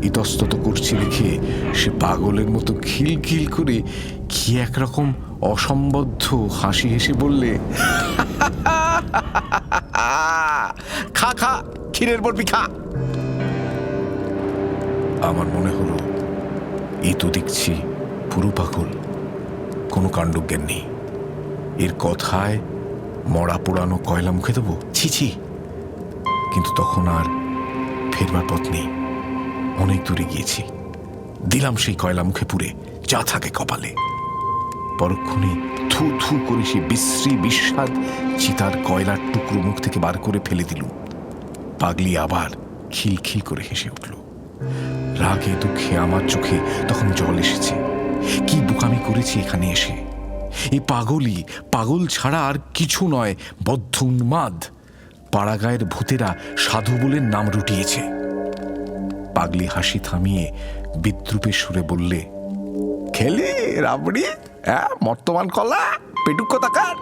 ইতস্তত করছি দেখে সে পাগলের মতো খিলখিল করে কি একরকম অসম্বদ্ধ হাসি হেসে বললে, খা খা, ক্ষীরের বরফি খা। আমার মনে হলো এই তো দেখছি পুরো পাগল, কোনো কাণ্ডজ্ঞান নেই। এর কথায় মরা পোড়ানো কয়লা মুখে দেবো, ছি ছি। কিন্তু তখন আর ফেরবার পথ নেই, অনেক দূরে গিয়েছি। দিলাম সেই কয়লা মুখে পুরে, যা থাকে কপালে। পরক্ষণে থু থু করে সে বিশ্রী বিস্বাদ চিতার কয়লার টুকরো মুখ থেকে বার করে ফেলে দিল। পাগলি আবার খিলখিল করে হেসে উঠল। রাগে দুঃখে আমার চোখে তখন জল এসেছে। কি বোকামি করেছি এখানে এসে। এই পাগলই, পাগল ছাড়া আর কিছু নয়, বদ্ধ উন্মাদ। পাড়াগাঁয়ের ভূতেরা সাধু বলে নাম রুটিয়েছে। পাগলি হাসি থামিয়ে বিদ্রুপের সুরে বললে, খেলে রাবড়ি, মর্তমান কলা, পেটুক কোথাকার,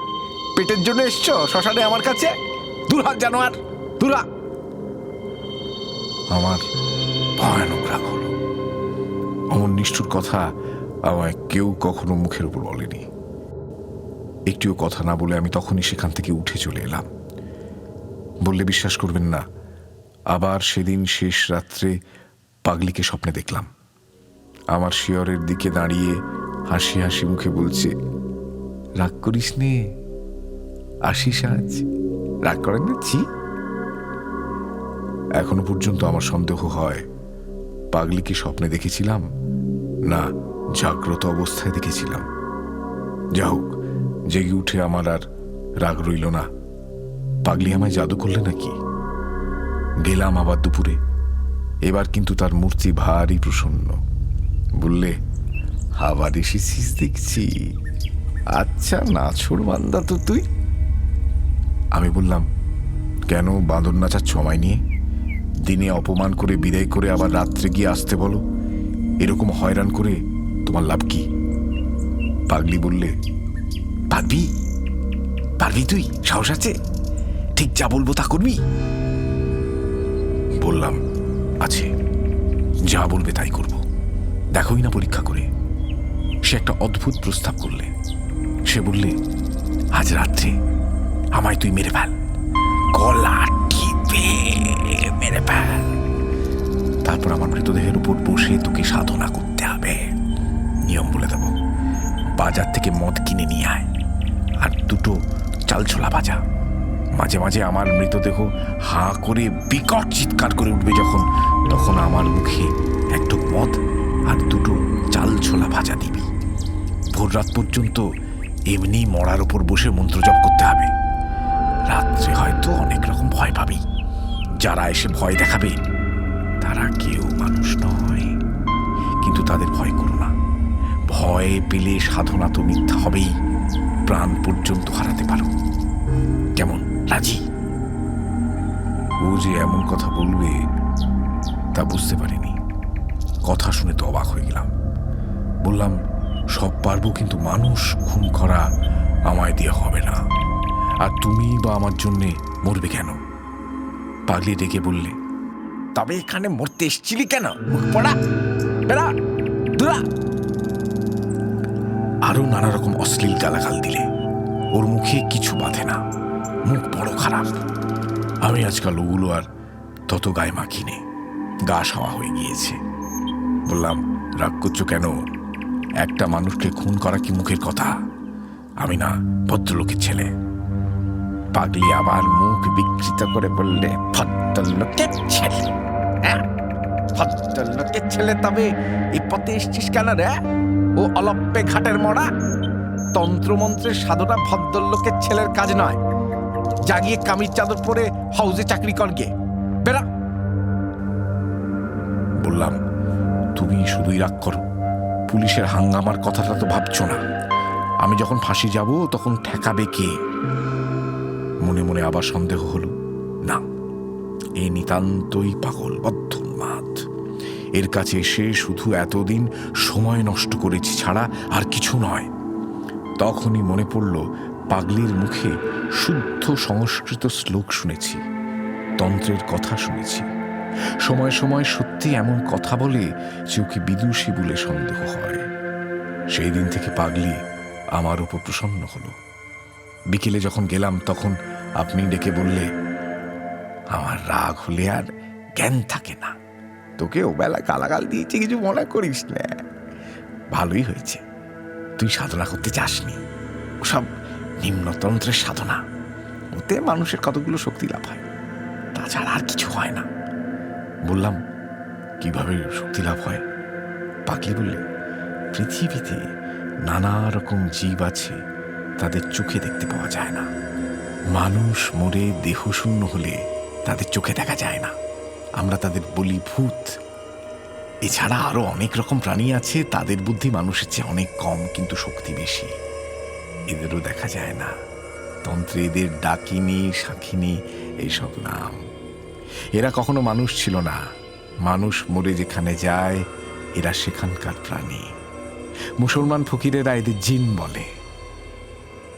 পেটের জন্য এসছো শ্মশানে আমার কাছে? দূর হাত জানোয়ার, দূর হ। আমার ভয়ানক রাগ হলো। অমন নিষ্ঠুর কথা আমায় কেউ কখনো মুখের উপর বলেনি। একটিও কথা না বলে আমি তখনই সেখান থেকে উঠে চলে এলাম। বললে বিশ্বাস করবেন না, আবার সেদিন শেষ রাত্রে পাগলিকে স্বপ্নে দেখলাম। আমার শিয়রের দিকে দাঁড়িয়ে হাসি হাসি মুখে বলছে, রাগ করিস নে, আসিস আজ, রাগ করেন না, ছি। এখনো পর্যন্ত আমার সন্দেহ হয় পাগলিকে স্বপ্নে দেখেছিলাম না জাগ্রত অবস্থায় দেখেছিলাম। যা হোক, জেগে উঠে আমার আর রাগ রইল না। পাগলি আমায় জাদু করলে নাকি? গেলাম আবার দুপুরে। এবার কিন্তু তার মূর্তি ভারী প্রসন্ন। বললে, আবার এসেছিস দেখছি, আচ্ছা নাছোড় বান্দা তো তুই। আমি বললাম, কেন বাঁদর নাচার সময় নিয়ে? দিনে অপমান করে বিদায় করে আবার রাত্রে গিয়ে আসতে বলো, এরকম হয়রান করে তোমার লাভ কি? পাগলি বললে, পারবি, পারবি তুই, সাহস আছে? ঠিক যা বলবো তা করবি? বললাম, আছে, যা বলবে তাই করব, দেখোই না পরীক্ষা করে। সে একটা অদ্ভুত প্রস্তাব করলে। সে বললে, আজ রাত্রে আমায় তুই মেরে ফেল, গলা টিপে মেরে ফেল। তারপর আমার মৃতদেহের উপর বসে তোকে সাধনা করতে হবে। নিয়ম বলে দেব, বাজার থেকে মদ কিনে নিয়ে আয়, আর দুটো চাল ছোলা ভাজা। মাঝে মাঝে আমার মৃতদেহ হা করে বিকট চিৎকার করে উঠবে যখন, তখন আমার মুখে একটু মদ আর দুটো চাল ছোলা ভাজা দিবি। ভোর রাত পর্যন্ত এমনি মরার ওপর বসে মন্ত্র জপ করতে হবে। রাত্রে হয়তো অনেক রকম ভয় পাবি। যারা এসে ভয় দেখাবে তারা কেউ মানুষ নয়, কিন্তু তাদের ভয় করো না। ভয় পেলে সাধনা তো মিথ্যা হবেই, প্রাণ পর্যন্ত হারাতে পারো। কেমন, রাজি? ও যে এমন কথা বলবে তা বুঝতে পারিনি। কথা শুনে তো অবাক হয়ে গেলাম। বললাম, সব পারবো, কিন্তু মানুষ খুন করা আমায় দিয়ে হবে না। আর তুমি বা আমার জন্যে মরবে কেন? পাগলি ডেকে বললে, তবে এখানে মরতে এসেছিলি কেন? মুখ পড়া, বেড়া, দূরা। আরো নানা রকম অশ্লীল গালাগাল দিলে। ওর মুখে কিছু বাঁধে না, মুখ বড় খারাপ। আমি আজকাল ওগুলো আর তত গায়ে মাখিনি, গা সাওয়া হয়ে গিয়েছে। বললাম, রাগ করছো কেন? একটা মানুষকে খুন করা কি মুখের কথা? আমি না ভদ্রলোকের ছেলে। পাগলি আবার মুখ বিকৃত করে বললে, ভদ্রলোকের ছেলে? ভদ্রলোকের ছেলে? তবে এই পথে এসছিস কেন রে? ও অলপ্পে ঘাটের মরা। তন্ত্রমন্ত্রের সাধনা ভদ্রলোকের ছেলের কাজ নয়। জাগিয়ে কামিজ চাদর পরে হাউজে চাকরি কর গে, বেড়া। বললাম, তুমি শুধুই রাগ করো, পুলিশের হাঙ্গামার কথাটা তো ভাবছো না। আমি যখন ফাঁসি যাব তখন ঠেকাবে কে? মনে মনে আবার সন্দেহ হলো, না, এ নিতান্তই পাগল, বদ্ধ উন্মাদ। এর কাছে এসে শুধু এতদিন সময় নষ্ট করেছি ছাড়া আর কিছু নয়। তখনই মনে পড়ল পাগলির মুখে শুদ্ধ সংস্কৃত শ্লোক শুনেছি, তন্ত্রের কথা শুনেছি। সময় সময় সত্যি এমন কথা বলে যে ওকে বিদুষী বলে সন্দেহ হয়। সেই দিন থেকে পাগলি আমার উপর প্রসন্ন হলো। বিকেলে যখন গেলাম তখন আপনি ডেকে বললে, আমার রাগ হলে আর জ্ঞান থাকে না, তোকে ওবেলা গালাগাল দিয়েছে কিছু মনে করিস না, ভালোই হয়েছে তুই সাধনা করতে চাসনি। ওসব নিম্নতন্ত্রের সাধনা, ওতে মানুষের কতগুলো শক্তি লাভ হয়, তাছাড়া আর কিছু হয় না। বললাম, কিভাবে শক্তি লাভ হয়? পাগলি বললে, পৃথিবীতে নানা রকম জীব আছে, তাদের চোখে দেখতে পাওয়া যায় না। মানুষ মরে দেহশূন্য হলে তাদের চোখে দেখা যায় না, আমরা তাদের বলি ভূত। এছাড়া আরো অনেক রকম প্রাণী আছে, তাদের বুদ্ধি মানুষের চেয়ে অনেক কম, কিন্তু শক্তি বেশি, এদেরও দেখা যায় না। তন্ত্রে এদের ডাকিনী, শাখিনী এইসব নাম। এরা কখনো মানুষ ছিল না, মানুষ মরে যেখানে যায় এরা সেখানকার প্রাণী। মুসলমান ফকিরেরা এদের জিন বলে।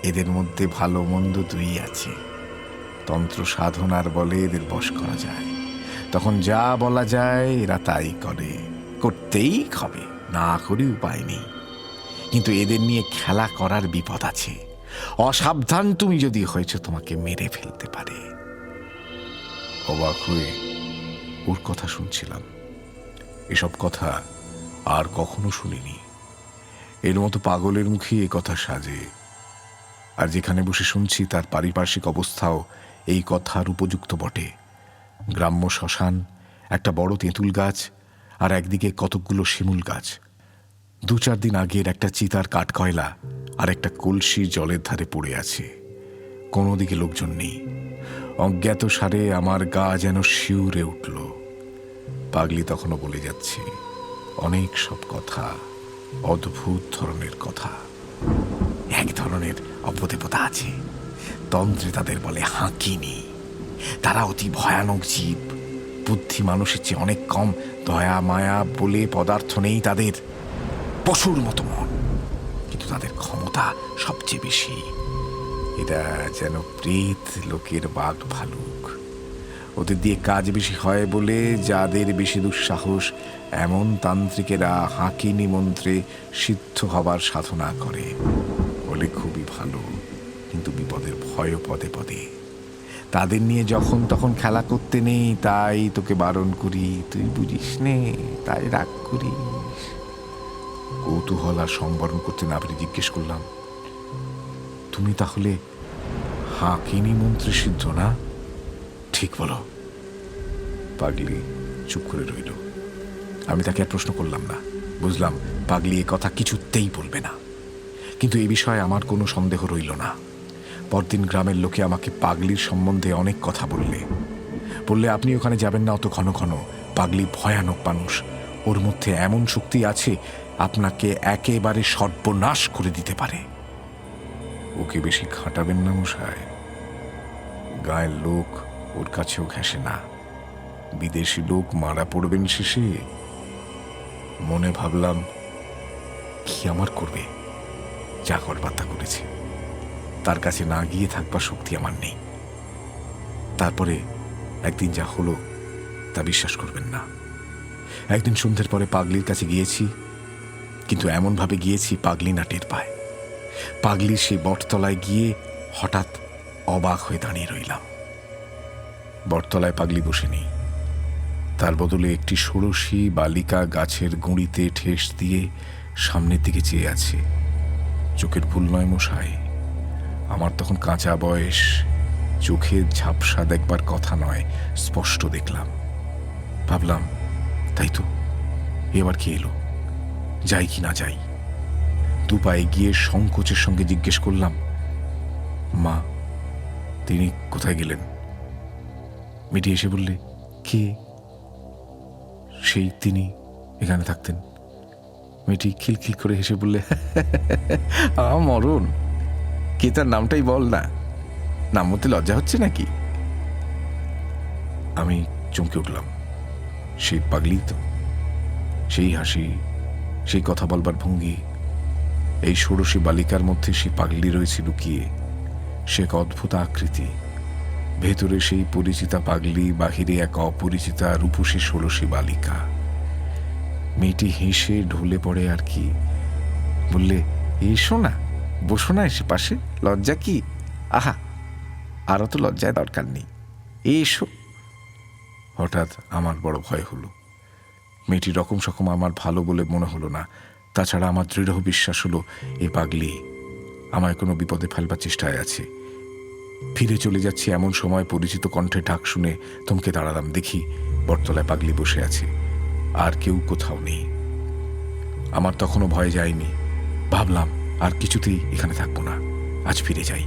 এদের মধ্যে ভালো মন্দ দুই আছে। তন্ত্র সাধনার বলে এদের বশ করা যায়, তখন যা বলা যায় এরা তাই করে, করতেই হবে, না করে উপায় নেই। কিন্তু এদের নিয়ে খেলা করার বিপদ আছে, অসাবধান তুমি যদি হয়েছ তোমাকে মেরে ফেলতে পারে। অবাক হয়ে ওর কথা শুনছিলাম। এসব কথা আর কখনো শুনিনি। এর মতো পাগলের মুখে এ কথা সাজে। আর যেখানে বসে শুনছি তার পারিপার্শ্বিক অবস্থাও এই কথার উপযুক্ত বটে। গ্রাম্য শ্মশান, একটা বড় তেঁতুল গাছ, আর একদিকে কতকগুলো শিমুল গাছ। 2-4 দিন আগের একটা চিতার কাঠকয়লা আর একটা কলসি জলের ধারে পড়ে আছে। কোনো দিকে লোকজন নেই। অজ্ঞাত সারে আমার গা যেন শিউরে উঠল। পাগলি তখনও বলে যাচ্ছে অনেক সব কথা, অদ্ভুত ধরনের কথা। এক ধরনের অপদেবতা আছে, তন্ত্রে তাদের বলে হাঁকিনি। তারা অতি ভয়ানক জীব, বুদ্ধি মানুষের চেয়ে অনেক কম, দয়া মায়া বলে পদার্থ নেই তাদের, পশুর মতো মন, কিন্তু তাদের ক্ষমতা সবচেয়ে বেশি। এরা যেন প্রেত লোকের বাঘ ভালুক। ওদের দিয়ে কাজ বেশি হয় বলে যাদের বেশি দুঃসাহস, এমন তান্ত্রিকেরা হাঁকিনি মন্ত্রে সিদ্ধ হবার সাধনা করে। বলে খুবই ভালো, কিন্তু বিপদের ভয় পদে পদে। তাদের নিয়ে যখন তখন খেলা করতে নেই, তাই তোকে বারণ করি, তুই বুঝিস নে, তাই রাগ করিস। কৌতূহল আর সংবরণ করতে না পেরে জিজ্ঞেস করলাম, তুমি তাহলে হাঁকিনি মন্ত্রে সিদ্ধ না? ঠিক বলো। পাগলি চুপ করে রইল। আমি তাকে আর প্রশ্ন করলাম না। বুঝলাম পাগলি এ কথা কিছুতেই বলবে না। কিন্তু এ বিষয়ে আমার কোনো সন্দেহ রইল না। পরদিন গ্রামের লোকে আমাকে পাগলির সম্বন্ধে অনেক কথা বললে আপনি ওখানে যাবেন না অত ঘন ঘন। পাগলি ভয়ানক মানুষ, ওর মধ্যে এমন শক্তি আছে আপনাকে একেবারে সর্বনাশ করে দিতে পারে। ওকে বেশি খাটাবেন না মশাই, গায়ের লোক ওর কাছেও ঘেঁষে না, বিদেশি লোক মারা পড়বেন শেষে। মনে ভাবলাম, কি আমার করবে, যা করবার তা করেছে, তার কাছে না গিয়ে থাকবার শক্তি আমার নেই। তারপরে একদিন যা হলো তা বিশ্বাস করবেন না। একদিন সন্ধ্যের পরে পাগলির কাছে গিয়েছি, কিন্তু এমনভাবে গিয়েছি পাগলি না টের পায়। পাগলির সেই বটতলায় গিয়ে হঠাৎ অবাক হয়ে দাঁড়িয়ে রইলাম। বটতলায় পাগলি বসে নেই, তার বদলে একটি ষোড়শী বালিকা গাছের গুঁড়িতে ঠেস দিয়ে সামনের দিকে চেয়ে আছে। চোখের ভুল নয় মশাই, আমার তখন কাঁচা বয়স, চোখের ঝাপসা দেখবার কথা নয়, স্পষ্ট দেখলাম। ভাবলাম, তাই তো, এবার কি এলো, যাই কি না যাই। 2 পায়ে গিয়ে সংকোচের সঙ্গে জিজ্ঞেস করলাম, মা, তিনি কোথায় গেলেন? মেয়েটি এসে বললে, কে? সেই তিনি এখানে থাকতেন। মেয়েটি খিলখিল করে হেসে বললে, মরণ, কে তার নামটাই বল না, নাম মতে লজ্জা হচ্ছে নাকি? আমি চমকে উঠলাম, সেই পাগলি তো। সেই হাসি, সেই কথা বলবার ভঙ্গি, এই ষোড়শী বালিকার মধ্যে সেই পাগলি রয়েছে লুকিয়ে, সে এক অদ্ভুত আকৃতি। ভেতরে সেই পরিচিতা পাগলি, বাহিরে এক অপরিচিতা রূপসী ষোড়শী বালিকা। মেয়েটি হেসে ঢলে পড়ে আর কি, বললে, এসো না, বসো না এসে পাশে, লজ্জা কি? আহা, আরও তো লজ্জায় দরকার নেই, এসো। হঠাৎ আমার বড় ভয় হলো। মেয়েটি রকম সকম আমার ভালো বলে মনে হলো না। তাছাড়া আমার দৃঢ় বিশ্বাস হলো এ পাগলি আমায় কোনো বিপদে ফেলবার চেষ্টায় আছে। ফিরে চলে যাচ্ছি এমন সময় পরিচিত কণ্ঠে ডাক শুনে থমকে দাঁড়ালাম। দেখি বটতলায় পাগলি বসে আছে, আর কেউ কোথাও নেই। আমার তখনও ভয় যায়নি। ভাবলাম আর কিছুতেই এখানে থাকবো না, আজ ফিরে যাই।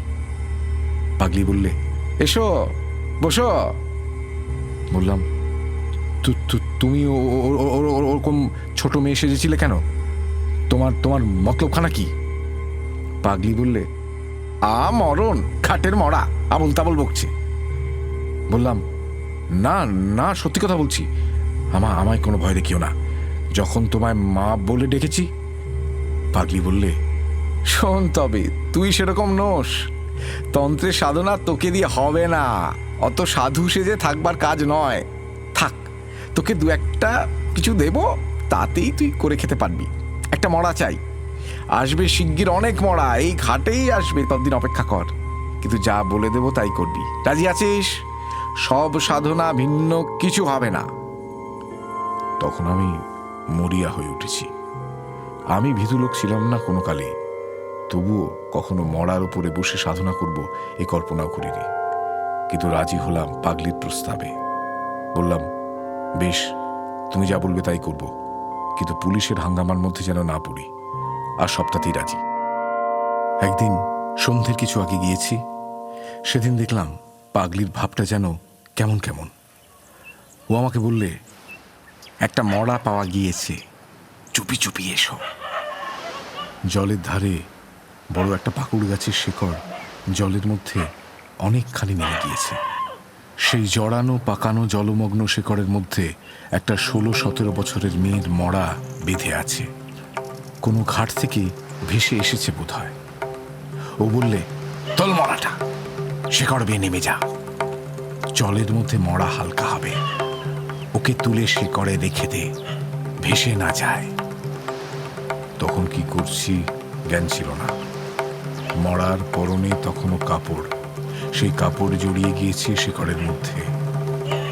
পাগলি বললে, এসো, বসো। বললাম, তুমি ওরকম ছোট মেয়ে সেজেছিলে কেন? তোমার মতলবখানা কি? পাগলি বললে, মরণ, খাটের মরা, আবল তাবল বকছে। বললাম, না না, সত্যি কথা বলছি, আমায় কোনো ভয় দেখিও না, যখন তোমায় মা বলে ডেকেছি। পাগলি বললে, শোন তবে, তুই সেরকম নোস, তন্ত্রের সাধনা তোকে দিয়ে হবে না, অত সাধু সেজে থাকবার কাজ নয়। থাক, তোকে দু একটা কিছু দেব, তাতেই তুই করে খেতে পারবি। একটা মরা চাই, আসবে শিগগির অনেক মরা, এই ঘাটেই আসবে, ততদিন অপেক্ষা কর। কিন্তু যা বলে দেব তাই করবি, রাজি আছিস? সব সাধনা, ভিন্ন কিছু হবে না। তখন আমি মরিয়া হয়ে উঠেছি। আমি ভীতু লোক ছিলাম না কোনো কালে, তবুও কখনো মরার উপরে বসে সাধনা করব এ কল্পনাও করিনি। কিন্তু রাজি হলাম পাগলির প্রস্তাবে। বললাম, বেশ, তুমি যা বলবে তাই করব, কিন্তু পুলিশের হাঙ্গামার মধ্যে যেন না পড়ি। আর সপ্তাহতেই রাজি। একদিন সন্ধ্যের কিছু আগে গিয়েছি। সেদিন দেখলাম পাগলির ভাবটা যেন কেমন কেমন। ও আমাকে বললে, একটা মরা পাওয়া গিয়েছে, চুপি চুপি এসো। জলের ধারে বড় একটা পাকুড় গাছের শিকড় জলের মধ্যে অনেকখানি নেমে গিয়েছে। সেই জড়ানো পাকানো জলমগ্ন শিকড়ের মধ্যে একটা 16-17 বছরের মেয়ের মরা বেঁধে আছে। কোনো ঘাট থেকে ভেসে এসেছে বোধ হয়। ও বললে, তোল মরাটা, শিকড় বেয়ে নেমে যা, জলের মধ্যে মরা হালকা হবে, ওকে তুলে শিকড়ে রেখে দে, ভেসে না যায়। তখন কি করছি জ্ঞান ছিল না। মরার পরনে তখনও কাপড়, সেই কাপড় জড়িয়ে গিয়েছে শিকড়ের মধ্যে।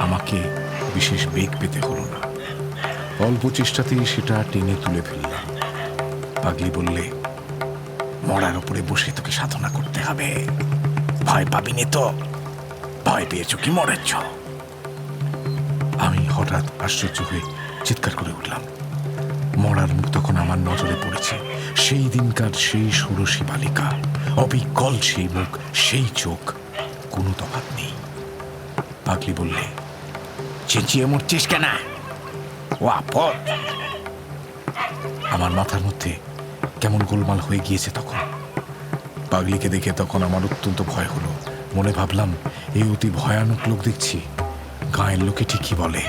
আমাকে বিশেষ বেগ পেতে হলো না, অল্প চেষ্টাতেই সেটা টেনে তুলে ফেললাম। পাগলি বললে, মরার উপরে বসে তোকে সাধনা করতে হবে, ভয় পাবি নে তো? ভয় পেয়েছ কি মরেছ? আমি হঠাৎ আশ্চর্য হয়ে চিৎকার করে উঠলাম। মরার মুখ তখন আমার নজরে পড়েছে। সেই দিনকার সেই ষোড়শী বালিকা, অবিকল সেই মুখ, সেই চোখ, কোনো তফাৎ নেই। পাগলি বললে, চেঁচিয়ে মরছিস কেন? ও আপদ। আমার মাথার মধ্যে কেমন গোলমাল হয়ে গিয়েছে তখন। পাগলিকে দেখে তখন আমার অত্যন্ত ভয় হলো। মনে ভাবলাম, এই অতি ভয়ানক লোক দেখছি, গাঁয়ের লোকে ঠিকই বলে।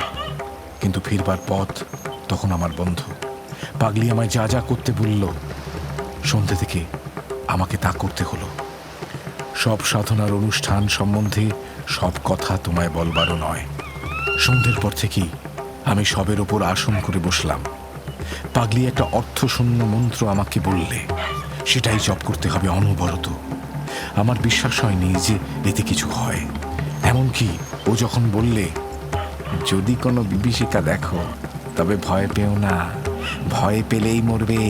কিন্তু ফিরবার পথ তখন আমার বন্ধ। পাগলি আমায় যা যা করতে বলল, সন্ধ্যে থেকে আমাকে তা করতে হলো। সব সাধনার অনুষ্ঠান সম্বন্ধে সব কথা তোমায় বলবারও নয়। সন্ধ্যের পর থেকেই আমি সবের ওপর আসন করে বসলাম। পাগলি একটা অর্থশূন্য মন্ত্র আমাকে বললে, সেটাই জপ করতে হবে অনবরত। আমার বিশ্বাস হয়নি যে এতে কিছু হয়। এমনকি ও যখন বললে, যদি কোনো বিভীষিকা দেখো তবে ভয় পেও না, ভয় পেলেই মরবে,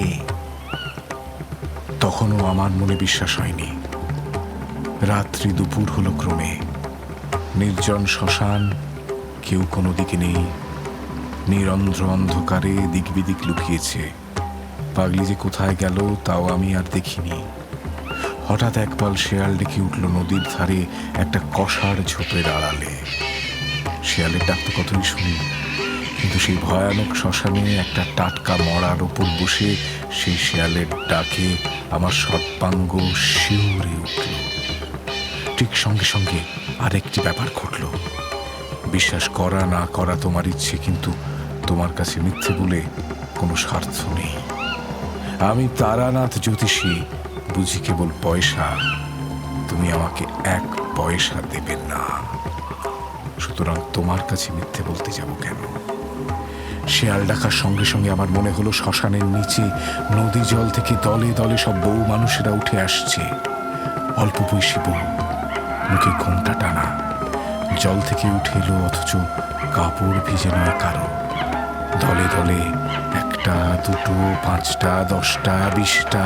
তখনও আমার মনে বিশ্বাস হয়নি। রাত্রি দুপুর হলো ক্রমে। নির্জন শ্মশান, কেউ কোনো দিকে নেই। নিরন্ধ্র অন্ধকারে দিক বিদিক লুকিয়েছে। পাগলি যে কোথায় গেল তাও আমি আর দেখিনি। হঠাৎ একপাল শেয়াল ডেকে উঠল নদীর ধারে একটা কষার ঝোপের আড়ালে। শেয়ালের ডাক তো কতই শুনি, কিন্তু সেই ভয়ানক শ্মশানে একটা টাটকা মরার ওপর বসে সেই শেয়ালের ডাকে আমার সর্বাঙ্গ শিউরে উঠল। ঠিক সঙ্গে সঙ্গে আরেকটি ব্যাপার ঘটল। বিশ্বাস করা না করা তোমার ইচ্ছে, কিন্তু তোমার কাছে মিথ্যে বলে কোনো স্বার্থ নেই। আমি তারানাথ জ্যোতিষী, বুঝি কেবল পয়সা। তুমি আমাকে 1 পয়সা দেবে না, সুতরাং তোমার কাছে মিথ্যে বলতে যাব কেন? শেয়াল ডাকার সঙ্গে সঙ্গে আমার মনে হলো শ্মশানের নিচে নদী জল থেকে দলে দলে সব বউ মানুষেরা উঠে আসছে। অল্প বয়সী বউ, মুখে ঘোমটা টানা, জল থেকে উঠে এলো, অথচ কাপড় ভিজে নয় কারো। দলে দলে 1টা 2টো 5টা 10টা 20টা,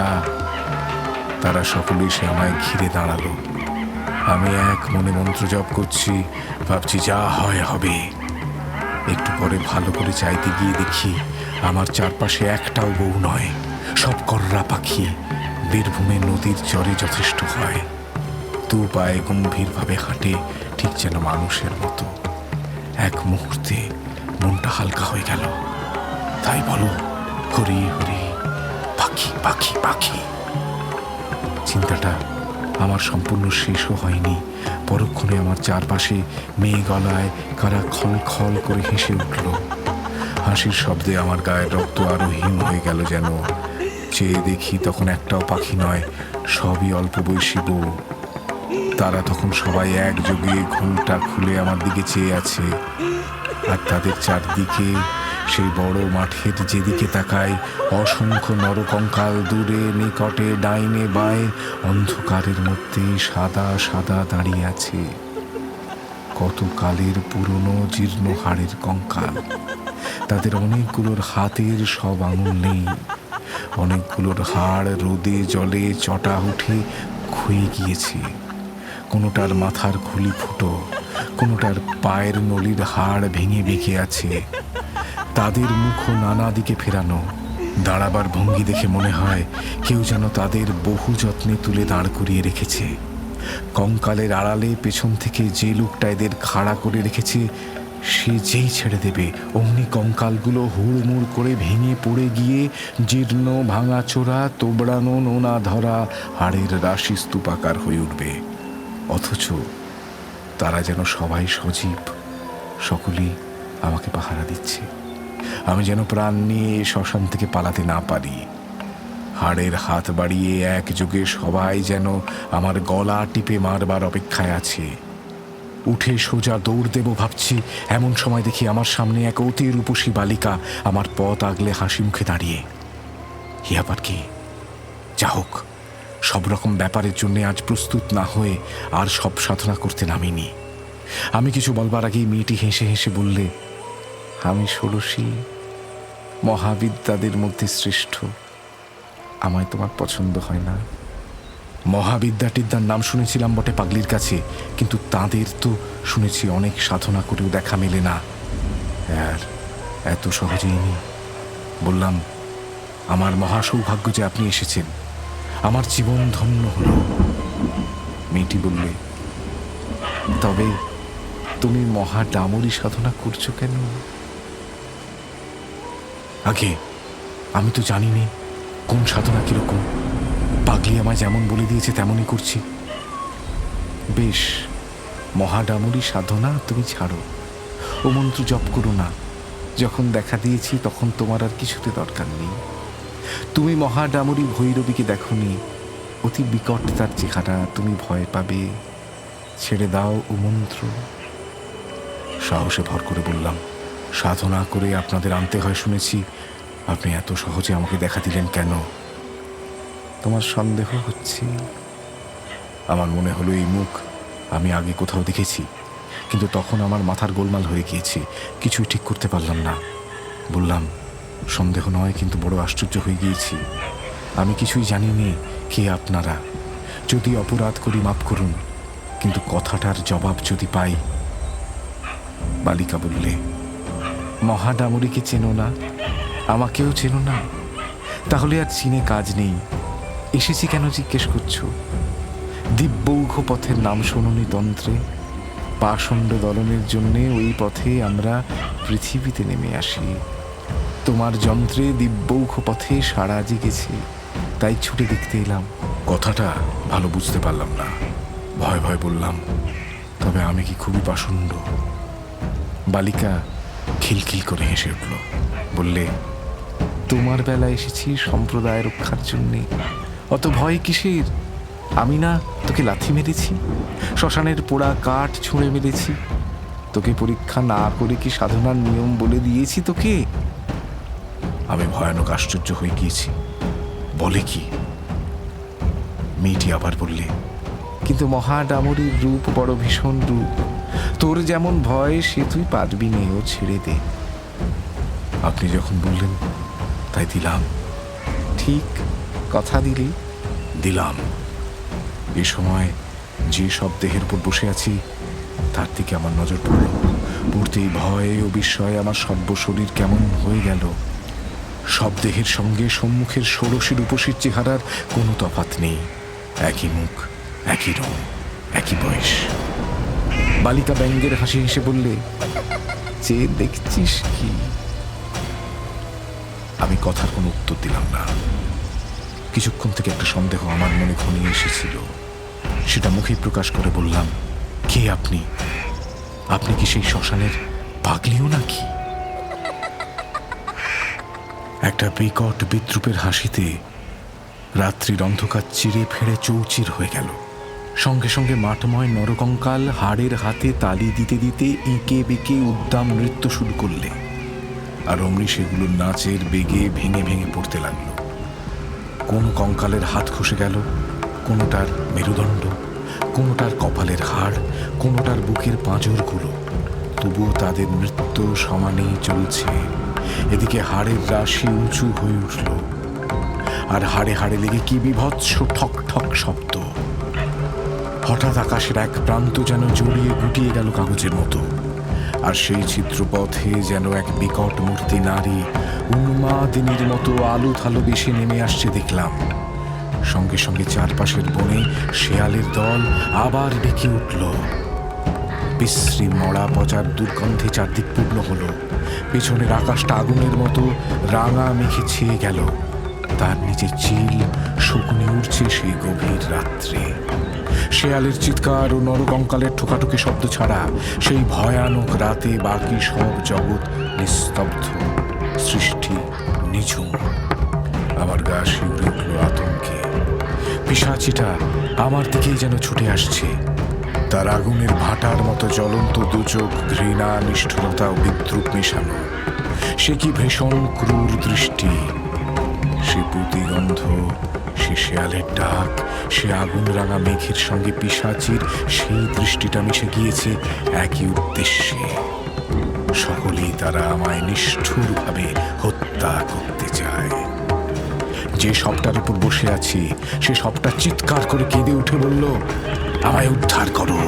তারা সকলে এসে আমায় ঘিরে দাঁড়ালো। আমি এক মনে মন্ত্র জপ করছি, ভাবছি যা হয় হবে। একটু পরে ভালো করে চাইতে গিয়ে দেখি আমার চারপাশে একটাও বউ নয়, সব কর্রা পাখি। বীরভূমে নদীর চরে যথেষ্ট হয়। 2 পায়ে গম্ভীরভাবে হাঁটে, ঠিক যেন মানুষের মতো। এক মুহূর্তে মনটা হালকা হয়ে গেল। তাই বলো, হরি হরি, পাখি পাখি পাখি। চিন্তাটা আমার সম্পূর্ণ শেষও হয়নি, পরক্ষণে আমার চারপাশে মেয়ে গলায় কারা খল খল করে হেসে উঠল। হাসির শব্দে আমার গায়ের রক্ত আরো হিম হয়ে গেল যেন। চেয়ে দেখি তখন একটাও পাখি নয়, সবই অল্প বয়সী বউ। তারা তখন সবাই একযোগে ঘোমটা খুলে আমার দিকে চেয়ে আছে। আর তাদের চারদিকে সেই বড় মাঠের যেদিকে তাকায় অসংখ্য নরকঙ্কাল, দূরে নিকটে ডাইনে বাঁয়ে অন্ধকারের মধ্যে সাদা সাদা দাঁড়িয়ে আছে। কত কালের পুরনো জীর্ণ হাড়ের কঙ্কাল। তাদের অনেকগুলোর হাতের সব আঙুল নেই, অনেকগুলোর হাড় রোদে জলে চটা উঠে ক্ষয়ে গিয়েছে। কোনোটার মাথার খুলি ফুটো, কোনোটার পায়ের নলির হাড় ভেঙে বেঁকে আছে। তাদের মুখও নানা দিকে ফেরানো। দাঁড়াবার ভঙ্গি দেখে মনে হয় কেউ যেন তাদের বহু যত্নে তুলে দাঁড় করিয়ে রেখেছে। কঙ্কালের আড়ালে পেছন থেকে যে লোকটা এদের খাড়া করে রেখেছে, সে যেই ছেড়ে দেবে অমনি কঙ্কালগুলো হুড়মুড় করে ভেঙে পড়ে গিয়ে জীর্ণ ভাঙাচোরা তোবড়ানো নোনা ধরা হাড়ের রাশি স্তূপাকার হয়ে উঠবে। অথচ তারা যেন সবাই সজীব, সকলেই আমাকে পাহারা দিচ্ছে। আমি যেন প্রাণ নিয়ে শ্মশান থেকে পালাতে না পারি। হাড়ের হাত বাড়িয়ে একযোগে সবাই যেন আমার গলা টিপে মারবার অপেক্ষায় আছে। উঠে সোজা দৌড় দেব ভাবছি, এমন সময় দেখি আমার সামনে এক অতি রূপসী বালিকা আমার পথ আগলে হাসি মুখে দাঁড়িয়ে। ই আবার কি? যা হোক, সব রকম ব্যাপারের জন্য আজ প্রস্তুত না হয়ে আর সব সাধনা করতে নামিনি। আমি কিছু বলবার আগেই মেয়েটি হেসে হেসে বললে, আমি ষোড়শী, মহাবিদ্যাদের মধ্যে শ্রেষ্ঠ। আমায় তোমার পছন্দ হয় না। মহাবিদ্যাটিদ্যার নাম শুনেছিলাম বটে পাগলির কাছে, কিন্তু তাদের তো শুনেছি অনেক সাধনা করেও দেখা মেলে না। আর এত সহজেই নি। বললাম, আমার মহা সৌভাগ্য যে আপনি এসেছেন, আমার জীবন ধন্য হল। মেয়েটি বললে, তবে তুমি মহা ডামরি সাধনা করছো কেন? আগে আমি তো জানি নে কোন সাধনা কিরকম। পাগলি আমায় যেমন বলে দিয়েছে তেমনই করছি। বেশ, মহাডামরি সাধনা তুমি ছাড়ো, ও মন্ত্র জপ করো না। যখন দেখা দিয়েছি তখন তোমার আর কিছুতে দরকার নেই। তুমি মহাডামরি ভৈরবীকে দেখনি, অতি বিকট তার চেহারা, তুমি ভয় পাবে। ছেড়ে দাও ও মন্ত্র। সাহসে ভর করে বললাম, সাধনা করে আপনাদের আনতে হয় শুনেছি, আপনি এত সহজে আমাকে দেখা দিলেন কেন? তোমার সন্দেহ হচ্ছে? আমার মনে হলো এই মুখ আমি আগে কোথাও দেখেছি, কিন্তু তখন আমার মাথার গোলমাল হয়ে গিয়েছে, কিছুই ঠিক করতে পারলাম না। বললাম, সন্দেহ নয়, কিন্তু বড় আশ্চর্য হয়ে গিয়েছি। আমি কিছুই জানিনি কে আপনারা। যদি অপরাধ করি মাফ করুন, কিন্তু কথাটার জবাব যদি পাই। বালিকা বললে, মহাডামরিকে চেনো না, আমাকেও চেনো না? তাহলে আর চিনে কাজ নেই। এসেছি কেন জিজ্ঞেস করছো? দিব্যৌঘ পথের নাম শোনোনি তন্ত্রে? পাষণ্ড দলনের জন্যে ওই পথে আমরা পৃথিবীতে নেমে আসি। তোমার যন্ত্রে দিব্যৌঘ পথে সাড়া জেগেছে, তাই ছুটে দেখতে এলাম। কথাটা ভালো বুঝতে পারলাম না, ভয় ভয় বললাম, তবে আমি কি খুবই পাষণ্ড? বালিকা খিলখিল করে হেসে উঠল, বললে, তোমার বেলা এসেছি সম্প্রদায় রক্ষার জন্যে। অত ভয় কিসের? আমি না তোকে লাথি মেরেছি, শ্মশানের পোড়া কাঠ ছুঁড়ে মেরেছি? তোকে পরীক্ষা না করে কি সাধনার নিয়ম বলে দিয়েছি তোকে? আমি ভয়ানক আশ্চর্য হয়ে গিয়েছি। বলে কি? মেয়েটি আবার বললে, কিন্তু মহাডামরীর রূপ বড় ভীষণ রূপ। তোর যেমন ভয় সে তুই পারবি নে, ও ছেড়ে দে। আপনি যখন বললেন তাই দিলাম। ঠিক কথা দিলি? দিলাম। এ সময় যে সব দেহের উপর বসে আছি তার দিকে আমার নজর পড়ল। পড়তেই ভয়ে ও বিস্ময়ে আমার সর্বশরীর কেমন হয়ে গেল। সব দেহের সঙ্গে সম্মুখের ষোড়শীর উপসীর চেহারার কোনো তফাৎ নেই। একই মুখ, একই রং, একই বয়স। বালিকা ব্যঙ্গের হাসি হেসে বললে, যে দেখছিস কি? আমি কথার কোনো উত্তর দিলাম না। কিছুক্ষণ থেকে একটা সন্দেহ আমার মনে ঘনিয়ে এসেছিল, সেটা মুখে প্রকাশ করে বললাম, কে আপনি? আপনি কি সেই শ্মশানের পাগলিও নাকি? একটা বিকট বিদ্রুপের হাসিতে রাত্রির অন্ধকার চিরে ফেড়ে চৌচির হয়ে গেল। সঙ্গে সঙ্গে মাঠময় নরকঙ্কাল হাড়ের হাতে তালি দিতে দিতে এঁকে বেঁকে উদ্দাম নৃত্য শুরু করলে, আর অমনি সেগুলো নাচের বেগে ভেঙে ভেঙে পড়তে লাগলো। কোন কঙ্কালের হাত খসে গেল, কোনোটার মেরুদণ্ড, কোনোটার কপালের হাড়, কোনোটার বুকের পাঁজরগুলো। তবুও তাদের নৃত্য সমানেই চলছে। এদিকে হাড়ের রাশি উঁচু হয়ে উঠল, আর হাড়ে হাড়ে লেগে কি বিভৎস ঠক ঠক শব্দ। হঠাৎ আকাশের এক প্রান্ত যেন জড়িয়ে গুটিয়ে গেল কাগজের মতো, আর সেই চিত্রপথে যেন এক বিকট মূর্তি নারী উন্মাদিনীর মতো আলু থালো বেশে নেমে আসছে দেখলাম। সঙ্গে সঙ্গে চারপাশের বনে শেয়ালের দল আবার ডেকে উঠল। বিশ্রী মরা পচার দুর্গন্ধে চারদিক পূর্ণ হলো। পেছনের আকাশটা আগুনের মতো রাঙা মেঘে ছেয়ে গেল। তার নিচে চিল শকুনি উঠছে সেই গভীর রাত্রে। শেয়ালের চিৎকার ও নরকঙ্কালের ঠোকাঠুকি শব্দ ছাড়া সেই ভয়ানক রাতে বাকি সব জগৎ নিস্তব্ধ, সৃষ্টি নিঝুম। আমার গা শিউরে উঠল আতঙ্কে। পিশাচিটা আমার দিকেই যেন ছুটে আসছে। তার আগুনের ভাটার মতো জ্বলন্ত দুচোখ ঘৃণা, নিষ্ঠুরতা ও বিদ্রুপ মেশানো। সে কি ভীষণ ক্রূর দৃষ্টি! সে পুঁতিগন্ধ, সে শেয়ালের ডাক, সে আগুন রাঙা মেঘের সঙ্গে পিশাচির সেই দৃষ্টিটা মিশে গিয়েছে একই উদ্দেশ্যে। সকলেই তারা আমায় নিষ্ঠুরভাবে হত্যা করতে চায়। যে সবটার উপর বসে আছি সে সবটা চিৎকার করে কেঁদে উঠে বলল, আমায় উদ্ধার করো।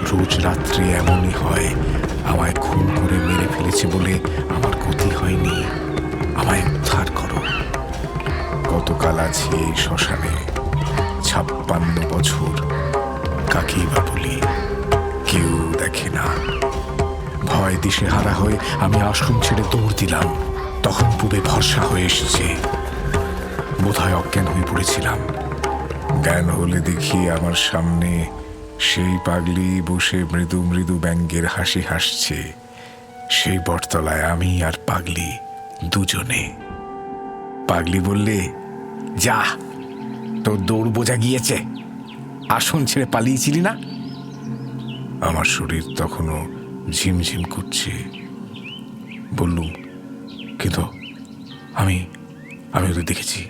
রোজ রাত্রে এমনই হয়। আমায় খুন করে মেরে ফেলেছে বলে আমার ক্ষতি হয়নি। আমায় উদ্ধার করো। কতকাল আছি এই শ্মশানে, 56 বছর। কাকেই বা বলি, কেউ দেখে না। ভয় দিশেহারা হয়ে আমি আশ্রম ছেড়ে দৌড় দিলাম। তখন পূবে ভরসা হয়ে এসেছে। বোধহয় অজ্ঞান হয়ে পড়েছিলাম। জ্ঞান হলে দেখি আমার সামনে সেই পাগলি বসে মৃদু মৃদু ব্যঙ্গের হাসি হাসছে। সেই বটতলায় আমি আর পাগলি দুজনে। পাগলি বললে, যা, তোর দৌড় বোঝা গিয়েছে। আসন ছেড়ে পালিয়েছিলি না? আমার শরীর তখনও ঝিমঝিম করছে। বললুম, কিন্তু আমি ওদের দেখেছি।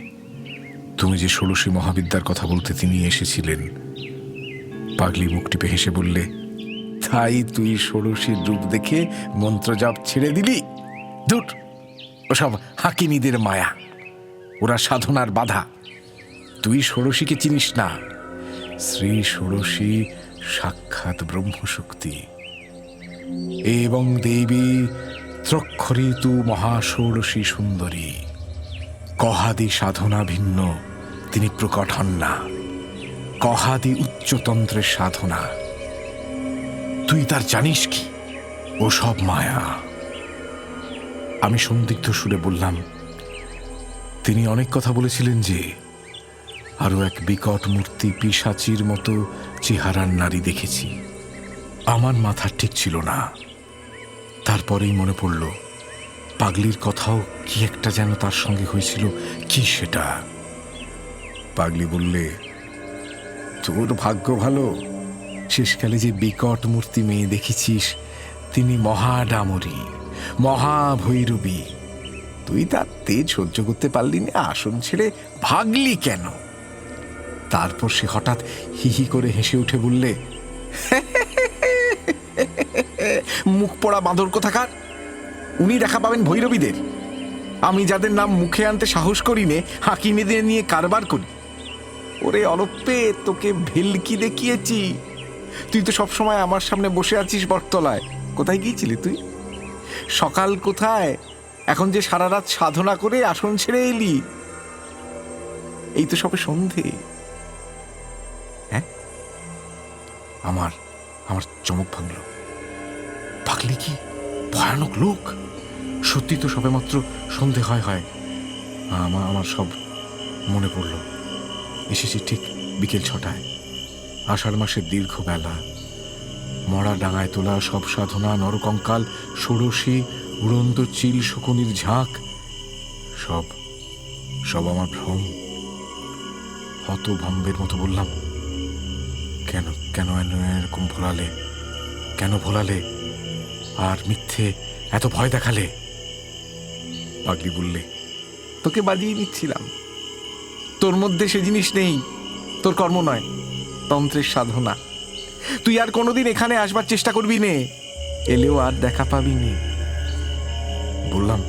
তুমি যে ষোড়শী মহাবিদ্যার কথা বলতে তিনি এসেছিলেন। পাগলি মুখ টিপে হেসে বললে, তাই তুই ষোড়শীর রূপ দেখে মন্ত্রজাপ ছেড়ে দিলি? ধুর, ওসব হাকিনীদের মায়া, ওরা সাধনার বাধা। তুই ষোড়শীকে চিনিস না। শ্রী ষোড়শী সাক্ষাৎ ব্রহ্মশক্তি এবং দেবী ত্রক্ষরী তু মহাষোড়শী সুন্দরী। কহাদি সাধনা ভিন্ন তিনি প্রকট হন না। কহাদি উচ্চতন্ত্রের সাধনা। তুই তার জানিস কি? ও সব মায়া। আমি সন্দিগ্ধ সুরে বললাম, তিনি অনেক কথা বলেছিলেন যে আরো এক বিকট মূর্তি পিশাচির মতো চেহারার নারী দেখেছি। আমার মাথা ঠিক ছিল না। তারপরেই মনে পড়ল পাগলির কথাও কি একটা যেন তার সঙ্গে হয়েছিল। কি সেটা? পাগলি বললে, তোর ভাগ্য ভালো, শেষকালে যে বিকট মূর্তি মেয়ে দেখেছিস তিনি মহাডামরী, মহাভৈরবী। তুই তার তেজ সহ্য করতে পারলি না, আসন ছেড়ে ভাগলি কেন? তারপর সে হঠাৎ হিহি করে হেসে উঠে বললে, মুখ পড়া বাঁদর কোথাকার, উনি দেখা পাবেন ভৈরবীদের। আমি যাদের নাম মুখে আনতে সাহস করি নে, হাকিমেদের নিয়ে কারবার করি। ওরে অলপে, তোকে ভেলকি দেখিয়েছি। তুই তো সবসময় আমার সামনে বসে আছিস বটতলায়। কোথায় গিয়েছিলি তুই? সকাল কোথায়? এখন যে সারা রাত সাধনা করে আসন ছেড়ে এলি। এই তো সবে সন্ধে। হ্যাঁ, আমার আমার চমক ভাঙল। পাগলি কি ভয়ানক লোক! সত্যি তো সবে মাত্র সন্ধে হয়। আমার সব মনে পড়ল। এসেছি ঠিক বিকেল 6টায়। আষাঢ় মাসের দীর্ঘ বেলা, মরা ডাঙায় তোলা সব সাধনা, নরকঙ্কাল, ষোড়শী, উড়ন্ত চিল, শকুনির ঝাঁক, সব সব আমার ভ্রম। হতভম্বের মতো বললাম, কেন কেন এরকম ভোলালে? কেন ভোলালে? আর মিথ্যে এত ভয় দেখালে? পাগলি বললে, তোকে বাজিয়ে নিচ্ছিলাম। তোর মধ্যে সে জিনিস নেই, তোর কর্ম নয়, তন্ত্রের সাধনা। তুই আর কোনোদিন এখানে আসবার চেষ্টা করবি নে, এলেও আর দেখা পাবি নে। বললাম,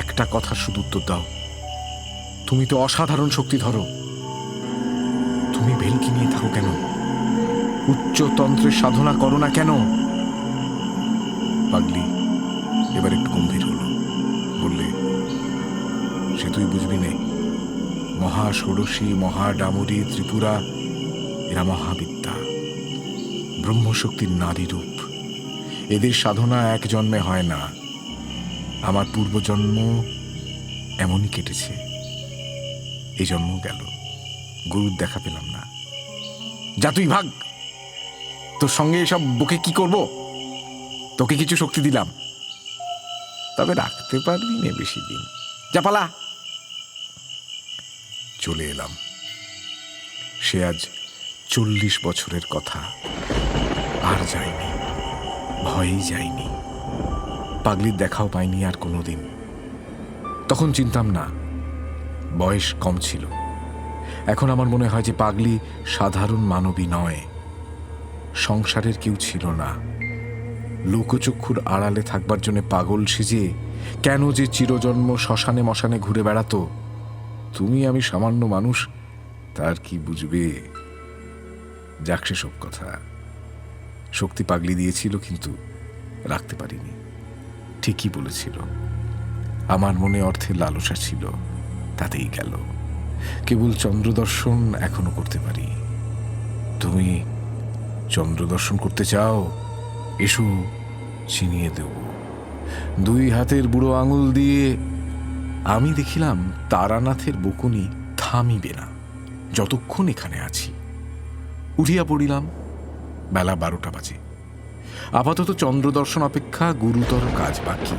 একটা কথার শুধু উত্তর দাও। তুমি তো অসাধারণ শক্তি ধরো, তুমি ভেলকি নিয়ে থাকো কেন? উচ্চ তন্ত্রের সাধনা করো না কেন? পাগলি এবার একটু গম্ভীর হলো। বললে, সে তুই বুঝবি নে। মহা ষোড়শী, মহাডামরী, ত্রিপুরা এরা মহাবিদ্যা, ব্রহ্মশক্তির নারী রূপ। এদের সাধনা এক জন্মে হয় না। আমার পূর্বজন্ম এমনই কেটেছে, এই জন্ম গেল, গুরুর দেখা পেলাম না। যা তুই ভাগ, তোর সঙ্গে এসব বকে কি করব? তোকে কিছু শক্তি দিলাম, তবে রাখতে পারবি না বেশি দিন। যা পালা। চলে এলাম। সে আজ 40 বছরের কথা। আর যাইনি, ভয়েই যাইনি। পাগলির দেখাও পাইনি আর কোনোদিন। তখন চিনতাম না, বয়স কম ছিল। এখন আমার মনে হয় যে পাগলি সাধারণ মানবী নয়, সংসারের কেউ ছিল না। লোকচক্ষুর আড়ালে থাকবার জন্য পাগল সেজে কেন যে চিরজন্ম শ্মশানে মশানে ঘুরে বেড়াতো। তুমি আমি সামান্য মানুষ, তার কি বুঝবে? যাক সব কথা। শক্তি পাগলি দিয়েছিল, কিন্তু রাখতে পারিনি। ঠিকই বলেছিল, আমার মনে অর্থের লালসা ছিল, তাতেই গেল। কেবল চন্দ্রদর্শন এখনো করতে পারি। তুমি চন্দ্রদর্শন করতে চাও? এসো, চিনিয়ে দেব। 2 হাতের বুড়ো আঙুল দিয়ে। আমি দেখিলাম তারানাথের বকুনি থামিবে না যতক্ষণ এখানে আছি। উঠিয়া পড়িলাম। বেলা 12টা বাজে। আপাতত চন্দ্রদর্শন অপেক্ষা গুরুতর কাজ বাকি।